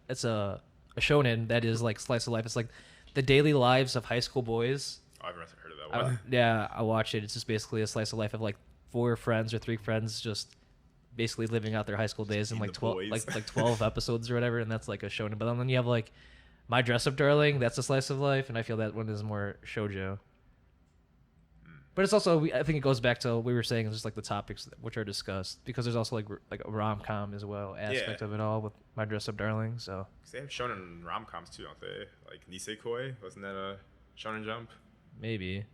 it's a shonen that is like slice of life. It's like the daily lives of high school boys. Oh, I've never heard of that one. I watched it. It's just basically a slice of life of like 4 friends or 3 friends just basically living out their high school days in like 12 episodes or whatever, and that's like a shonen. But then you have like My Dress Up Darling, that's a slice of life, and I feel that one is more shoujo. But it's also, I think it goes back to what we were saying, it's just like the topics which are discussed, because there's also like a rom-com as well aspect of it all with My Dress Up Darling. So they have shonen rom-coms too, don't they? Like Nisekoi, wasn't that a shonen jump? Maybe.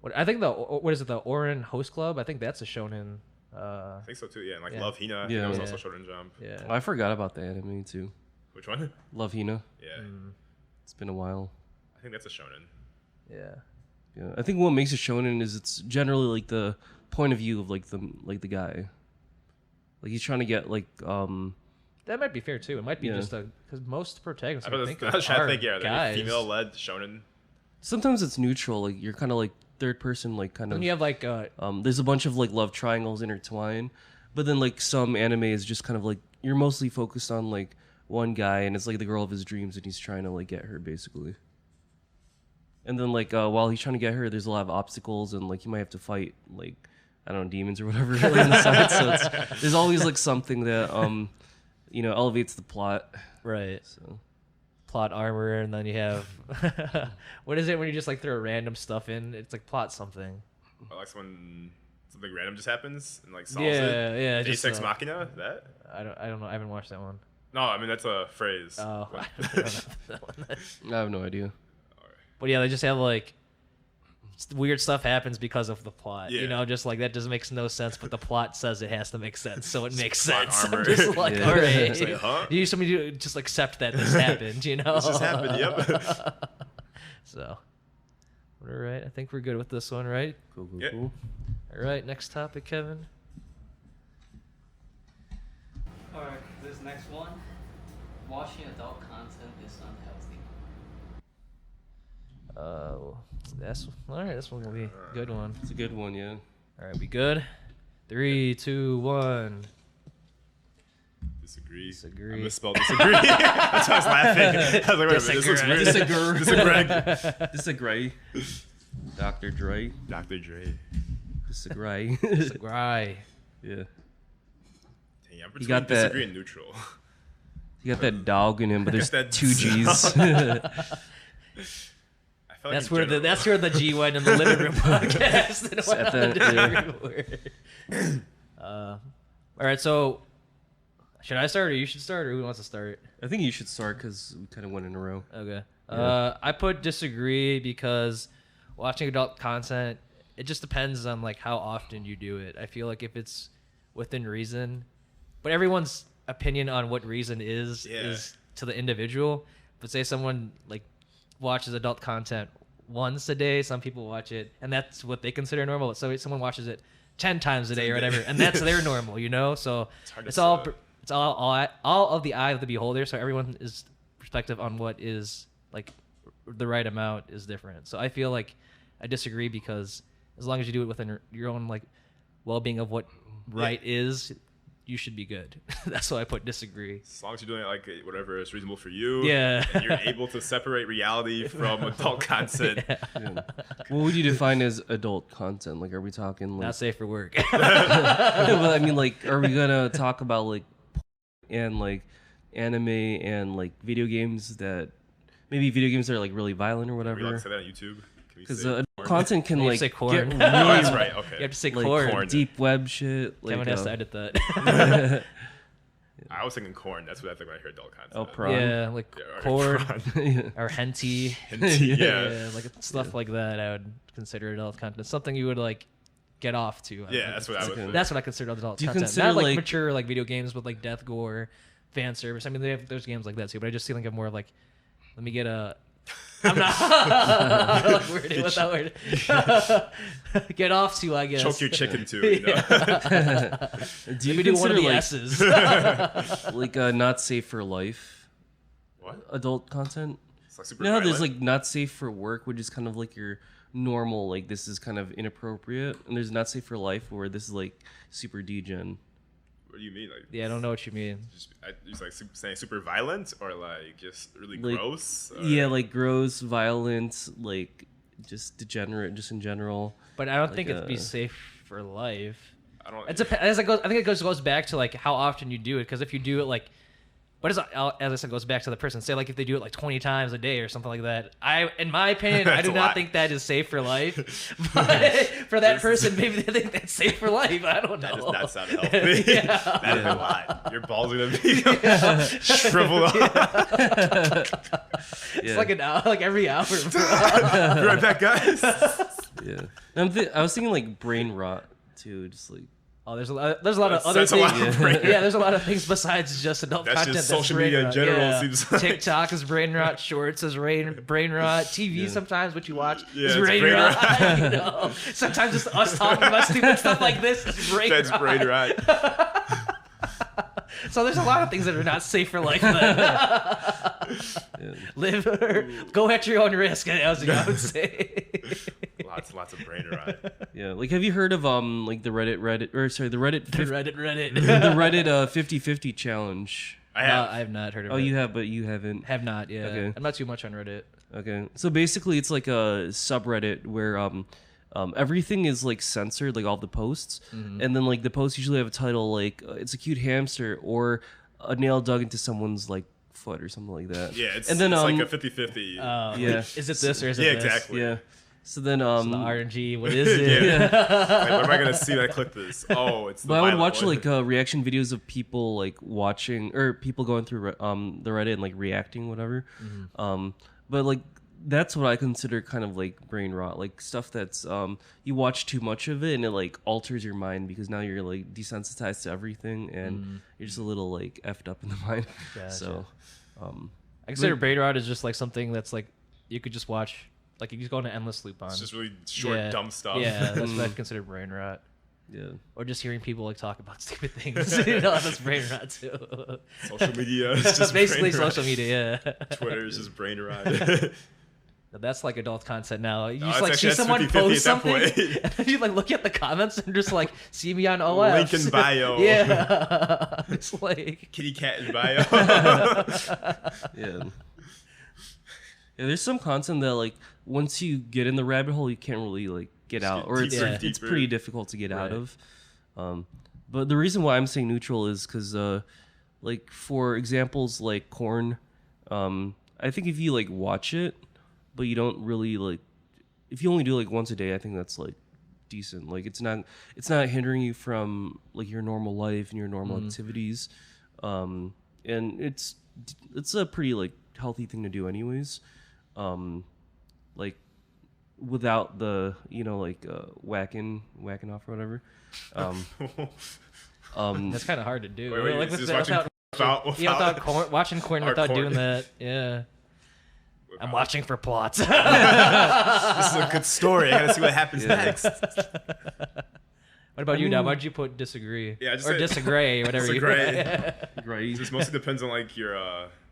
What I think the Orin Host Club? I think that's a shonen. I think so too. Yeah, and like Love Hina, that was also shonen jump. Yeah, I forgot about the anime too. Which one? Love Hina. Yeah, it's been a while. I think that's a shonen. Yeah. Yeah, I think what makes it shonen is it's generally like the point of view of like the guy. Like he's trying to get like That might be fair too. It might be just because most protagonists I was trying to think they're female-led shonen. Sometimes it's neutral. Like you're kind of like third person, like kind of. And you have like there's a bunch of like love triangles intertwined, but then like some anime is just kind of like you're mostly focused on like one guy and it's like the girl of his dreams and he's trying to like get her basically. And then like while he's trying to get her, there's a lot of obstacles and like you might have to fight like I don't know demons or whatever really on the side. So there's always like something that elevates the plot. Right. So plot armor, and then you have what is it when you just like throw random stuff in? It's like plot something. I like when something random just happens and like solves it. Yeah. Deus Ex Machina. That I don't know. I haven't watched that one. No, I mean that's a phrase. Oh, I have no idea. But yeah, they just have like weird stuff happens because of the plot. Yeah. You know, just like that just makes no sense, but the plot says it has to make sense, so it makes plot sense. armor. I'm just like, Yeah. all right. It's like, huh? You somebody to just accept that this happened, you know? This just happened. Yep. So, all right. I think we're good with this one, right? Cool. Yeah. Cool. All right. Next topic, Kevin. All right, this next one. Watching adult content is unhealthy. That's all right. This one will be a good one. It's a good one, yeah. All right, we good? 3, 2, 1. Disagree. Disagree. I misspelled disagree. That's why I was laughing. I was like, wait a minute, this looks weird. Disagree. Disagree. Dr. Dre. Dr. Dre. Disagree. Disagree. Yeah. Dang, I'm between got that- disagree and neutral. You got that dog in him, but there's That 2 G's. I felt like That's in where general- the G went in the Livin Room Podcast. And went At on the- the disagree word. All right, so should I start or you should start or who wants to start? I think you should start because we kind of went in a row. Okay. Yeah. I put disagree because watching adult content, it just depends on like how often you do it. I feel like if it's within reason, but everyone's opinion on what reason is to the individual. But say someone like watches adult content once a day, some people watch it and that's what they consider normal. So someone watches it 10 times a day or whatever, and that's their normal, you know? So it's all of the eye of the beholder. So everyone is perspective on what is like the right amount is different. So I feel like I disagree because as long as you do it within your own like well-being of what right is, you should be good. That's why I put disagree. As long as you're doing it like whatever is reasonable for you. Yeah. And you're able to separate reality from adult content. Yeah. Yeah. What would you define as adult content? Like, are we talking like? Not safe for work. Well, I mean, like, are we gonna talk about like, and like, anime and like video games that maybe video games that are like really violent or Are we allowed to whatever? say that on YouTube? Can we Because say adult porn? content can You like say get corn. really Oh, that's right. Okay. You have to say like corn. deep web shit. Like, Kevin has to edit that. I was thinking corn. That's what I think when I hear adult content. Oh, prawn. Yeah, like Yeah, or corn prawn. Yeah. or henty. Yeah. Like stuff like that. I would consider adult content. Something you would like get off to. Yeah, that's what I would think. That's what I consider adult Do you content. consider, Not like like- mature like video games with like death gore, fan service. I mean, they have those games like that too. But I just feel like I'm more of like, let me get a. I'm not like worded with that word. Get off to, I guess. Choke your chicken too. You know? Do you Maybe do one of consider the like, S's. like not safe for life What? adult content? It's like super You know how there's violent? like not safe for work, which is kind of like your normal, like this is kind of inappropriate, and there's not safe for life where this is like super degen. What do you mean? Like, Yeah, I don't know what you mean. just like saying super violent or like just really Like, gross? Or- Yeah, like gross, violent, like just degenerate, just in general. But I don't Like, think it'd be safe for life. I don't. It's as it goes. I think it goes back to like how often you do it. Because if you do it like, but as I said, goes back to the person. Say like if they do it like 20 times a day or something like that. In my opinion, I That's do a not lot. think that is safe for life. But for that person, maybe they think that's safe for life. I don't know. That does not sound healthy. Yeah. That is a lot. Your balls are gonna be shriveled up. It's like an hour, like every hour. Bro. Be right back, guys. Yeah, I was thinking like brain rot too, just like Oh, there's a lot of other That's a things. lot of brain Yeah, there's a lot of things besides just adult That's content. just social brain media in rot. general, Yeah. seems like. TikTok is brain rot. Shorts is brain rot. TV sometimes what you watch Yeah, is it's brain brain rot. rot. You know? Sometimes it's us talking about stupid stuff like this is brain That's rot. brain rot. So there's a lot of things that are not safe for life. Then. Live or go at your own risk. I would say. Lots of brain rot. yeah. Like, have you heard of like the Reddit the Reddit Reddit. the Reddit 50/50 challenge? I have. I have not heard of it. Oh, you have, but you haven't. have not. Yeah, Okay. I'm not too much on Reddit. Okay, so basically, it's like a subreddit where everything is like censored, like all the posts, and then like the posts usually have a title like it's a cute hamster or a nail dug into someone's like foot or something like that. Yeah, it's, and then it's like a 50-50. yeah. Is it this or is it Yeah, this? exactly. yeah. So then The RNG. What is it? Yeah. Like, what am I gonna see when I click this? Oh, it's the But I would violent watch one. like reaction videos of people like watching or people going through the Reddit and like reacting whatever. But like that's what I consider kind of like brain rot, like stuff that's you watch too much of it and it like alters your mind because now you're like desensitized to everything and you're just a little like effed up in the mind. Gotcha. So I consider brain rot is just like something that's like you could just watch, like you just go on an endless loop on. It's just really short, dumb stuff. Yeah, that's what I consider brain rot. yeah. Or just hearing people like talk about stupid things. That's brain rot too. Social media is just basically brain rot. social media. Yeah. Twitter is just brain rot. That's like adult content now. You No, just it's like actually- see that's someone 50-50 post at that something, point. and then you like look at the comments and just like see me on OS. Link in bio. Yeah, it's like Kitty cat in bio. Yeah. Yeah, there's some content that like once you get in the rabbit hole, you can't really like get out, or it's deeper, it's deeper. pretty difficult to get out Right. of. But the reason why I'm saying neutral is because, like for examples like Korn, I think if you like watch it, but you don't really like, if you only do like once a day, I think that's like decent. Like it's not hindering you from like your normal life and your normal activities, and it's a pretty like healthy thing to do anyways. Like without the like whacking off or whatever. that's kind of hard to do. Wait, like just watching without watching Korn without Korn. doing that. Yeah, I'm watching for plots. This is a good story. I gotta see what happens next. What about you, Dom? Why'd you put disagree? Yeah, I just or said- disagree, whatever Disagree. Right. This mostly depends on like your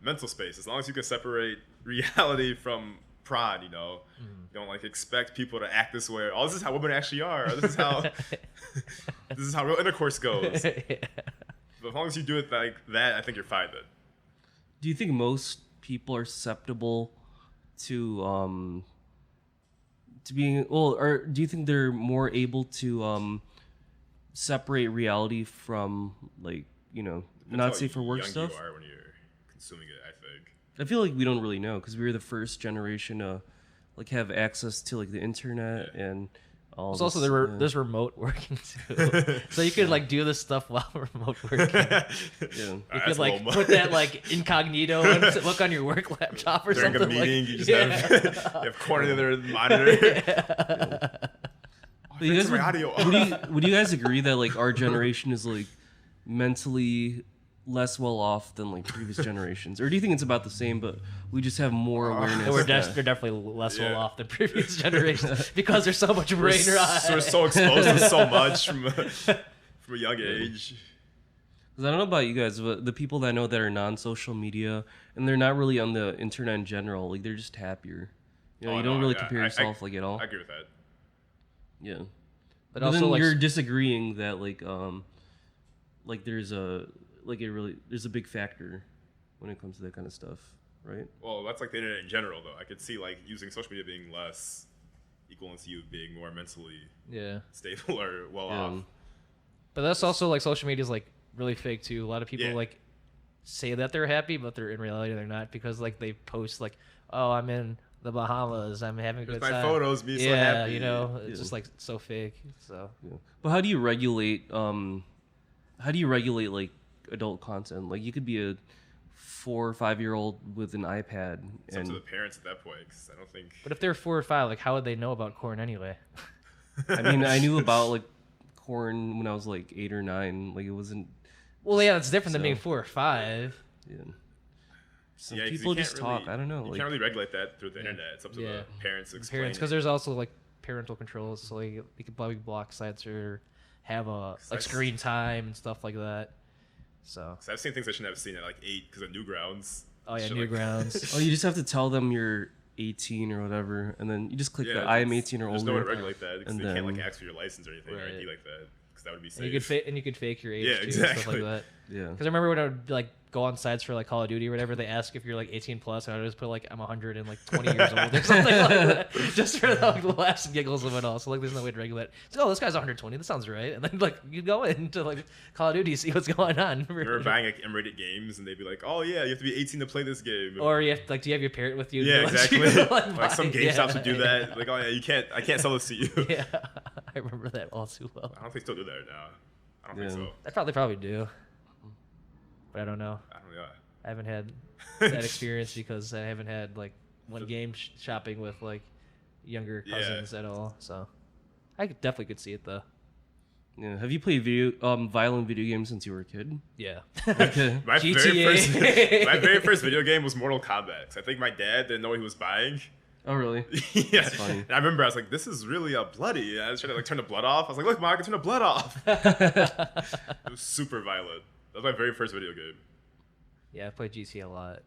mental space. As long as you can separate reality from prod, you don't like expect people to act this way. Oh, this is how women actually are. Or, this is how real intercourse goes. Yeah. But as long as you do it like that, I think you're fine then. Do you think most people are susceptible to being or do you think they're more able to separate reality from like Depends not how safe for work young stuff? You are when you're consuming it, I think. I feel like we don't really know because we were the first generation to like have access to like the internet and all. It's also there's remote working too, so you could like do this stuff while remote working. yeah. You That's could a like little put that like incognito and look on your work laptop or During something. a meeting, like, you just have you have Korn in their monitor. But you guys my audio. would you guys agree that like our generation is like mentally less well off than like previous generations, or do you think it's about the same but we just have more awareness? They're definitely less well Yeah. off than previous generations because there's so much brain rot. We're so exposed to so much from a young age. Because I don't know about you guys, but the people that I know that are non-social media and they're not really on the internet in general, like they're just happier. You Oh, don't no, really yeah, compare yourself like at all. I agree with that. Yeah. But But also then like you're disagreeing that like there's a there's a big factor when it comes to that kind of stuff, right? Well, that's like the internet in general, though. I could see like using social media being less equal to you being more mentally yeah. stable or well Yeah. off. But that's also like social media is like really fake too. A lot of people Yeah. like say that they're happy, but they're in reality they're not because like they post like, oh, I'm in the Bahamas, I'm having a There's good my time. photos, me so Yeah, happy. it's Yeah. just like so fake. So Yeah. But how do you regulate like adult content? Like you could be a 4 or 5 year old with an iPad It's up and to the parents at that point, because I don't think. but if they're 4 or 5, like how would they know about Korn anyway? I mean I knew about like Korn when I was like 8 or 9. Like it wasn't Well, yeah, it's different than So- being 4 or 5. yeah. Some Yeah, 'cause you people can't just talk. really- I don't know. You Like can't really regulate that through the internet. It's up to Yeah. the parents to explain. Parents, because there's also like parental controls, so like, you could probably block sites or have a like Sites- screen time and stuff like that. So So I've seen things I shouldn't have seen at like 8 because of Newgrounds. oh yeah, Shit like- Newgrounds. oh, you just have to tell them you're 18 or whatever, and then you just click the I am 18 or There's older. no way to regulate that because and they can't like then- ask for your license or anything or Right. ID like that because that would be And you safe. could fake your age Yeah, too, and stuff exactly. like that. Yeah. Because I remember when I would like go on sites for like Call of Duty or whatever, they ask if you're like 18 plus, and I would just put like I'm 100 and like 20 years old or something like that, just for like, the laughs and giggles of it all. So like, there's no way to regulate. So, oh, this guy's 120. That sounds right. And then like you go into like Call of Duty, see what's going on. I remember buying like M-rated games and they'd be like, "Oh yeah, you have to be 18 to play this game." Or you have to, like, do you have your parent with you? yeah, to let exactly. you, like some buy- GameStops would do yeah. that. Like, oh yeah, I can't sell this to you. Yeah, I remember that all too well. I don't think they still do that now. I don't think Yeah. so. They probably do, but I don't know. I don't know. I haven't had that experience because I haven't had like went game shopping with like younger cousins at all. So I definitely could see it though. Yeah. Have you played violent video games since you were a kid? Yeah. Okay. My GTA. my very first video game was Mortal Kombat. I think my dad didn't know what he was buying. Oh, really? Yeah. That's funny. And I remember I was like, this is really bloody. And I was trying to like turn the blood off. I was like, look, Mom, I can turn the blood off. It was super violent. That was my very first video game. Yeah, I played GTA a lot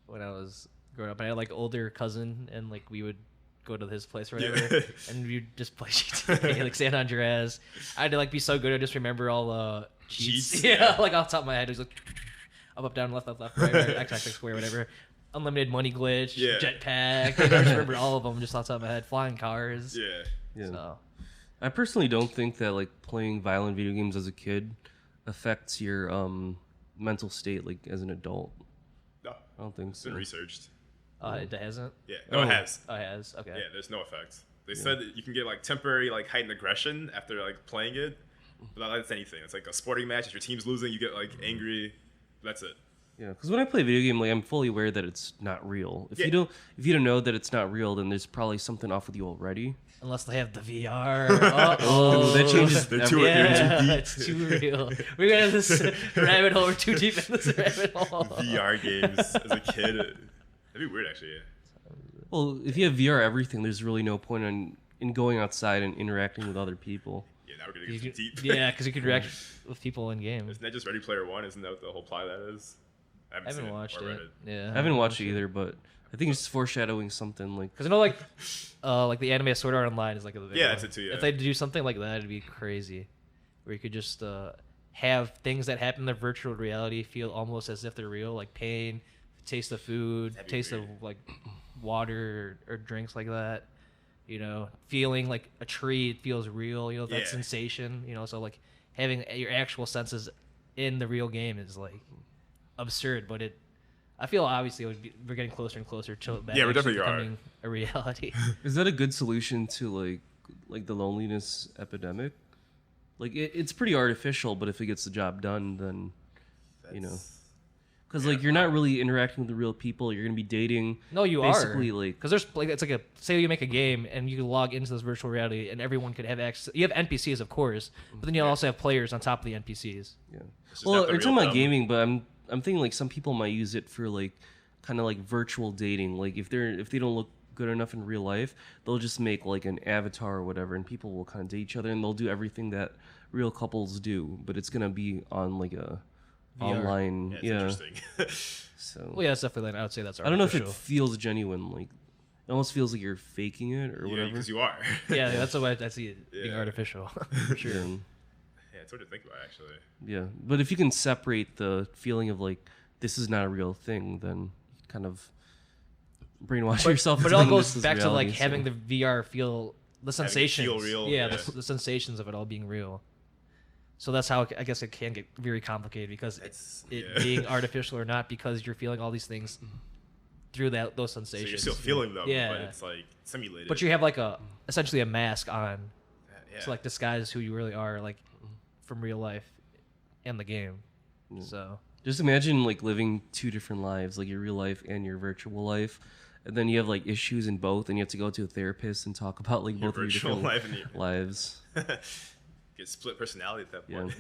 when I was growing up. I had like an older cousin, and like we would go to his place or whatever, and we'd just play GTA, like San Andreas. I had to like be so good. I just remember all the cheats. Yeah, like off the top of my head, it was like up, down, left, right, X, square, whatever. Unlimited money glitch, jetpack. I just remember all of them just off the top of my head. Flying cars. Yeah. So. I personally don't think that like playing violent video games as a kid affects your mental state like as an adult. No, I don't think it's so. been researched. It hasn't? Yeah, no, it has. Oh, it has? Okay. Yeah, there's no effects. They said that you can get like temporary like heightened aggression after like playing it, but that's anything. It's like a sporting match. If your team's losing, you get like angry. That's it. Yeah, because when I play a video game, like I'm fully aware that it's not real. If you don't know that it's not real, then there's probably something off with you already. Unless they have the VR. That changes. They're too deep. It's too real. We're going to this rabbit hole. We're too deep in this rabbit hole. VR games as a kid. That'd be weird, actually. Well, if you have VR everything, there's really no point in going outside and interacting with other people. Yeah, now we're gonna get too deep. Yeah, because you could interact with people in game. Isn't that just Ready Player One? Isn't that what the whole plot of that is? I haven't watched it. Yeah, I haven't watched it either, but I think it's foreshadowing something like. Because I know, like the anime Sword Art Online is like a big Yeah, one. that's it too. Yeah. If they do something like that, it'd be crazy, where you could just have things that happen in the virtual reality feel almost as if they're real, like pain, taste of food, taste of like water or drinks like that. You know, feeling like a tree feels real. You know, that sensation. You know, so like having your actual senses in the real game is like absurd, but I feel obviously we're getting closer and closer to that. Yeah, we're definitely becoming a reality. Is that a good solution to like the loneliness epidemic? Like it's pretty artificial, but if it gets the job done, then you know, because like you're not really interacting with the real people. You're gonna be dating. No, you basically, are. Like because there's like it's like a say you make a game and you can log into this virtual reality and everyone could have access. You have NPCs, of course, but then you also have players on top of the NPCs. Yeah. Well, you're talking about gaming, but I'm thinking like some people might use it for like kind of like virtual dating. Like if they don't look good enough in real life, they'll just make like an avatar or whatever, and people will kind of date each other, and they'll do everything that real couples do, but it's gonna be on like a VR. Online. Yeah, it's interesting. So. Well, yeah, it's definitely. I would say that's artificial. I don't know if it feels genuine. Like it almost feels like you're faking it or whatever. Because you are. Yeah, that's the way I see it being artificial for sure. Yeah. It's hard to think about, actually. Yeah, but if you can separate the feeling of like this is not a real thing, then you kind of brainwash yourself. But it all goes back to like having the VR feel the sensations. Feel real. Yeah, the sensations of it all being real. So that's how I guess it can get very complicated because being artificial or not, because you're feeling all these things through those sensations. So you're still feeling them, yeah. but it's like simulated. But you have like essentially a mask on yeah. to like disguise who you really are, like from real life and the game. So just imagine like living two different lives, like your real life and your virtual life, and then you have like issues in both, and you have to go to a therapist and talk about like both of your different lives. Get split personality at that point.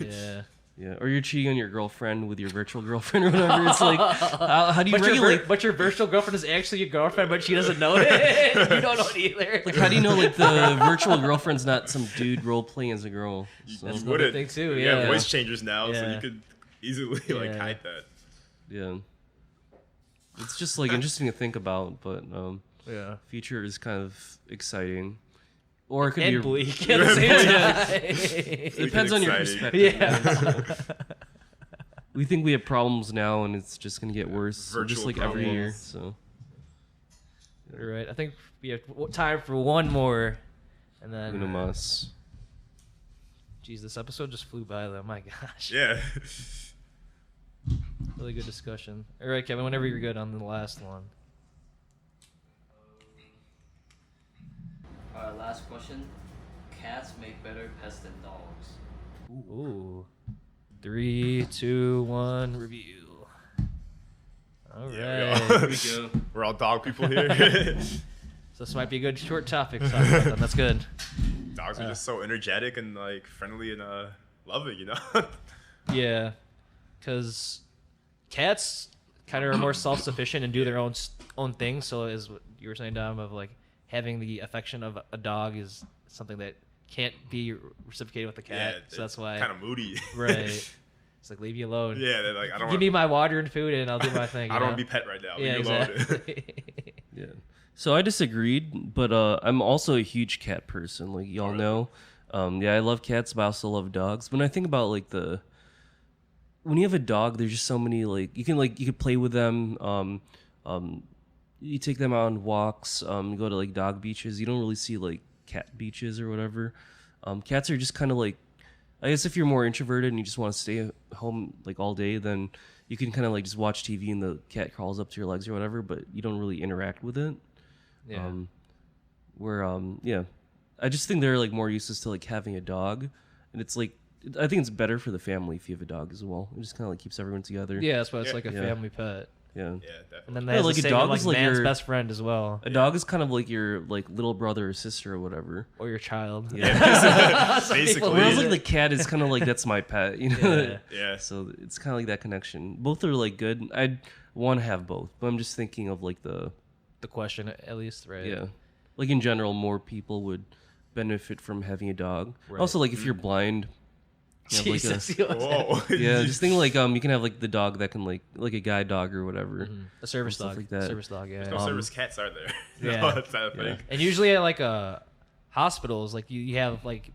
Yeah. Or you're cheating on your girlfriend with your virtual girlfriend or whatever. It's like, how do you regulate? But your virtual girlfriend is actually your girlfriend, but she doesn't know it. You don't know it either. Like, how do you know like the virtual girlfriend's not some dude role playing as a girl? So. That's You wouldn't. thing too. You Yeah. have voice changers now, so Yeah. you could easily like hide that. Yeah. It's just like interesting to think about, but future is kind of exciting. Or it could be bleak at the same time. It depends on your perspective. Yeah. We think we have problems now, and it's just gonna get worse, just like problems. every year. So, All right, I think we have time for one more, and then. Uno mas. Geez, this episode just flew by though. My gosh. Yeah. Really good discussion. All right, Kevin. Whenever you're good on the last one. Last question. Cats make better pets than dogs. Ooh. 3, 2, 1, review. All Yeah, right. Here we go. We're all dog people here. So this might be a good short topic to talk about then. That's good. Dogs are just so energetic and like friendly and loving, you know. Yeah, because cats kind of are more self-sufficient and do their own thing. So as what you were saying, Dom, of like having the affection of a dog is something that can't be reciprocated with a cat. Yeah, so that's why kind of moody. right. It's like leave me alone. Yeah, they're like I don't Give me my water and food and I'll do my thing. I don't want to be pet right now. Yeah, Leave me alone. exactly. Yeah. So I disagreed, but I'm also a huge cat person, like y'all know. Yeah, I love cats, but I also love dogs. When I think about like when you have a dog, there's just so many you could play with them. You take them out on walks. You go to like dog beaches. You don't really see like cat beaches or whatever. Cats are just kind of like, I guess if you're more introverted and you just want to stay at home like all day, then you can kind of like just watch TV and the cat crawls up to your legs or whatever, but you don't really interact with it. Yeah. Yeah, I just think they're like more useless to like having a dog, and it's like I think it's better for the family if you have a dog as well. It just kind of like keeps everyone together. Yeah, that's why it's like a Yeah. family pet. Yeah. Yeah, And definitely. then Yeah, they like a like dog like is like man's your- best friend as well, A dog is kind of like your like little brother or sister or whatever. or your child. Yeah. Some people Basically. Whereas use like it. the cat is kind of like that's my pet, you know. Yeah. Yeah. So it's kind of like that connection. Both are like good. I'd want to have both, but I'm just thinking of like the question at least, right? yeah, like in general, more people would benefit from having a dog. Right. Also, like if you're blind, you have, like, Jesus, Whoa. yeah, just think like you can have like the dog that can like a guide dog or whatever. a service Stuff dog, like that. service dog, yeah. No service cats are there. Yeah. No, that's not a Yeah. thing. And usually at like hospitals, like you have like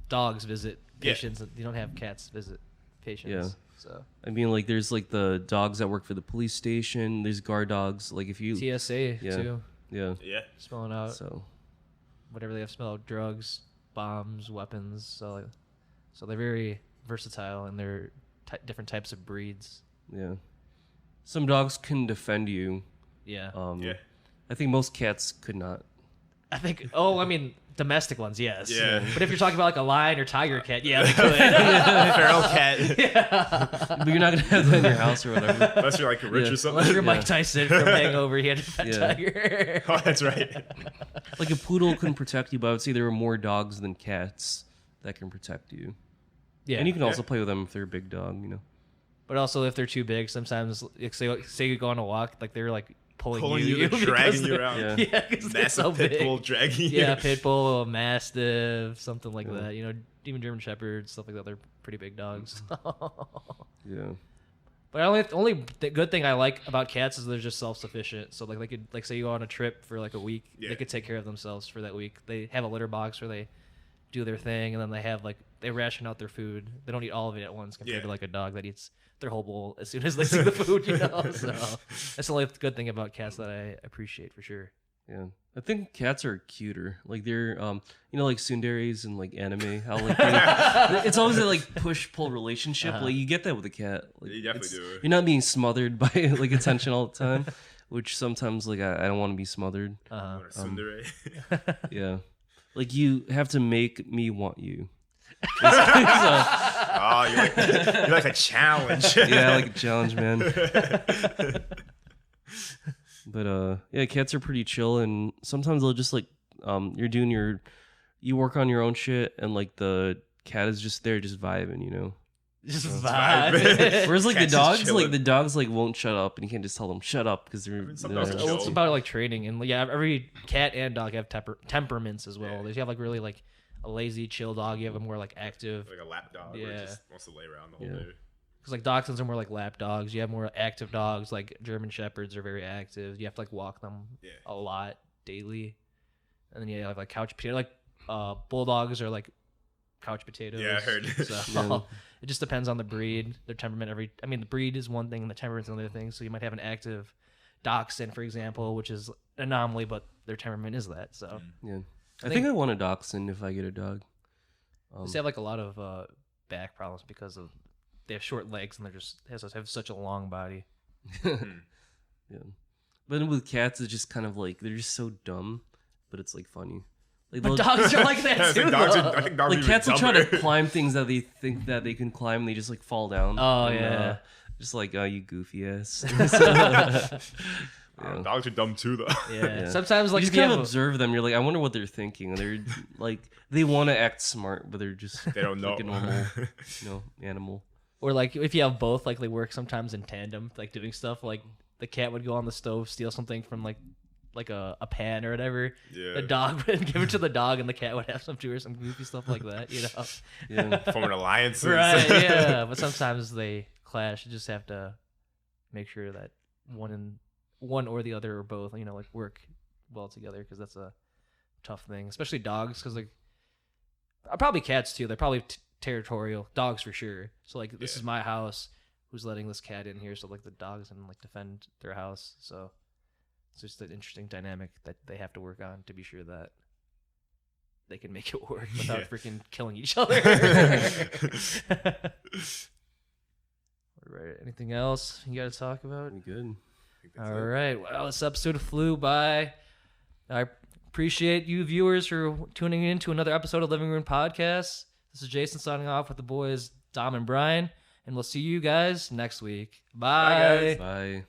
dogs visit Yeah. patients, and you don't have cats visit patients. Yeah. So I mean, like there's like the dogs that work for the police station. There's guard dogs. Like if you TSA Yeah. too, yeah, Yeah. smelling out so whatever they have smelled, drugs, bombs, weapons. So they're very versatile and they're different types of breeds. yeah, some dogs can defend you. Yeah. Yeah. I think most cats could not. I think. Oh, I mean, domestic ones, yes. Yeah. But if you're talking about like a lion or tiger cat, yeah, they could. Feral cat. But you're not gonna have that in your house or whatever. Unless you're like rich Yeah. or something. Unless you're Yeah. Mike Tyson from Hangover, he had a pet Yeah. tiger. Oh, that's right. Like a poodle can protect you, but I would say there are more dogs than cats that can protect you. Yeah. And you can also Yeah. play with them if they're a big dog, you know. But also, if they're too big, sometimes like, say you go on a walk, like they're like pulling You, because dragging you they're- around. Yeah. Yeah, because they're Massive so pit big. bull dragging you. Yeah, pit bull, mastiff, something like Yeah. that. You know, even German shepherds, stuff like that. They're pretty big dogs. Yeah. But only good thing I like about cats is they're just self-sufficient. So like they could say you go on a trip for like a week, Yeah. they could take care of themselves for that week. They have a litter box where they do their thing, and then they have they ration out their food. They don't eat all of it at once compared Yeah. to like a dog that eats their whole bowl as soon as they see the food. You know, so that's the only good thing about cats that I appreciate for sure. Yeah. I think cats are cuter. Like they're like tsunderes and like anime. How like it's always a like push pull relationship. Like you get that with a cat. Like, You definitely it's- do. You're not being smothered by like attention all the time, which sometimes like I don't want to be smothered. Uh-huh. What a tsundere. Yeah. Like you have to make me want you. So, Oh, you like a challenge. yeah, like a challenge, man. But yeah, cats are pretty chill, and sometimes they'll just like you work on your own shit, and like the cat is just there, just vibing, you know. Just vibe. vibe. Whereas like Cat's the just dogs, chilling. like the dogs like won't shut up, and you can't just tell them shut up because they're. some they're dogs are not- chill. It's about like training, and yeah, every cat and dog have temperaments as well. Yeah. You have like really like a lazy, chill dog. You have a more like active. Like a lap dog where Yeah. it just wants to lay around the whole Yeah. day. Because like dachshunds are more like lap dogs. You have more active dogs. Like German shepherds are very active. You have to like walk them Yeah. a lot daily. And then you have like couch potato. Like bulldogs are like couch potatoes. Yeah, I heard. So Yeah. it just depends on the breed, their temperament. The breed is one thing, and the temperament's another thing. So you might have an active dachshund, for example, which is an anomaly, but their temperament is that. So Yeah, I think- think I want a dachshund if I get a dog. they have like a lot of back problems because of they have short legs and they're just have such a long body. Yeah, but with cats, it's just kind of like they're just so dumb, but it's like funny. Like But they'll- dogs are like Yeah, that I too. think dogs though. are, I think dogs like are cats will even try to dumber. climb things that they think that they can climb, and they just like fall down. Oh, And, yeah. Just like, oh, you goofy ass. Yeah. Dogs are dumb too, though. Yeah. Sometimes like you just kind of observe them. You're like, I wonder what they're thinking. They're like, they want to act smart, but they're just They don't know. like a normal, animal. Or like if you have both, like they work sometimes in tandem, like doing stuff. Like the cat would go on the stove, steal something from like a pan or whatever. Yeah. The dog would give it to the dog, and the cat would have some too, or some goofy stuff like that. Yeah. Forming alliances. Right. Yeah. But sometimes they clash. You just have to make sure that one or the other or both, like work well together, because that's a tough thing, especially dogs. Because like, probably cats too. They're probably territorial. Dogs for sure. So like, this is my house. Who's letting this cat in here? So like, the dog's gonna like defend their house. So it's just an interesting dynamic that they have to work on to be sure that they can make it work without freaking killing each other. Right. Anything else you got to talk about? We good. All right. Well, this episode flew by. I appreciate you viewers for tuning in to another episode of Living Room Podcast. This is Jason signing off with the boys, Dom and Bryan, and we'll see you guys next week. Bye. Bye, guys. Bye.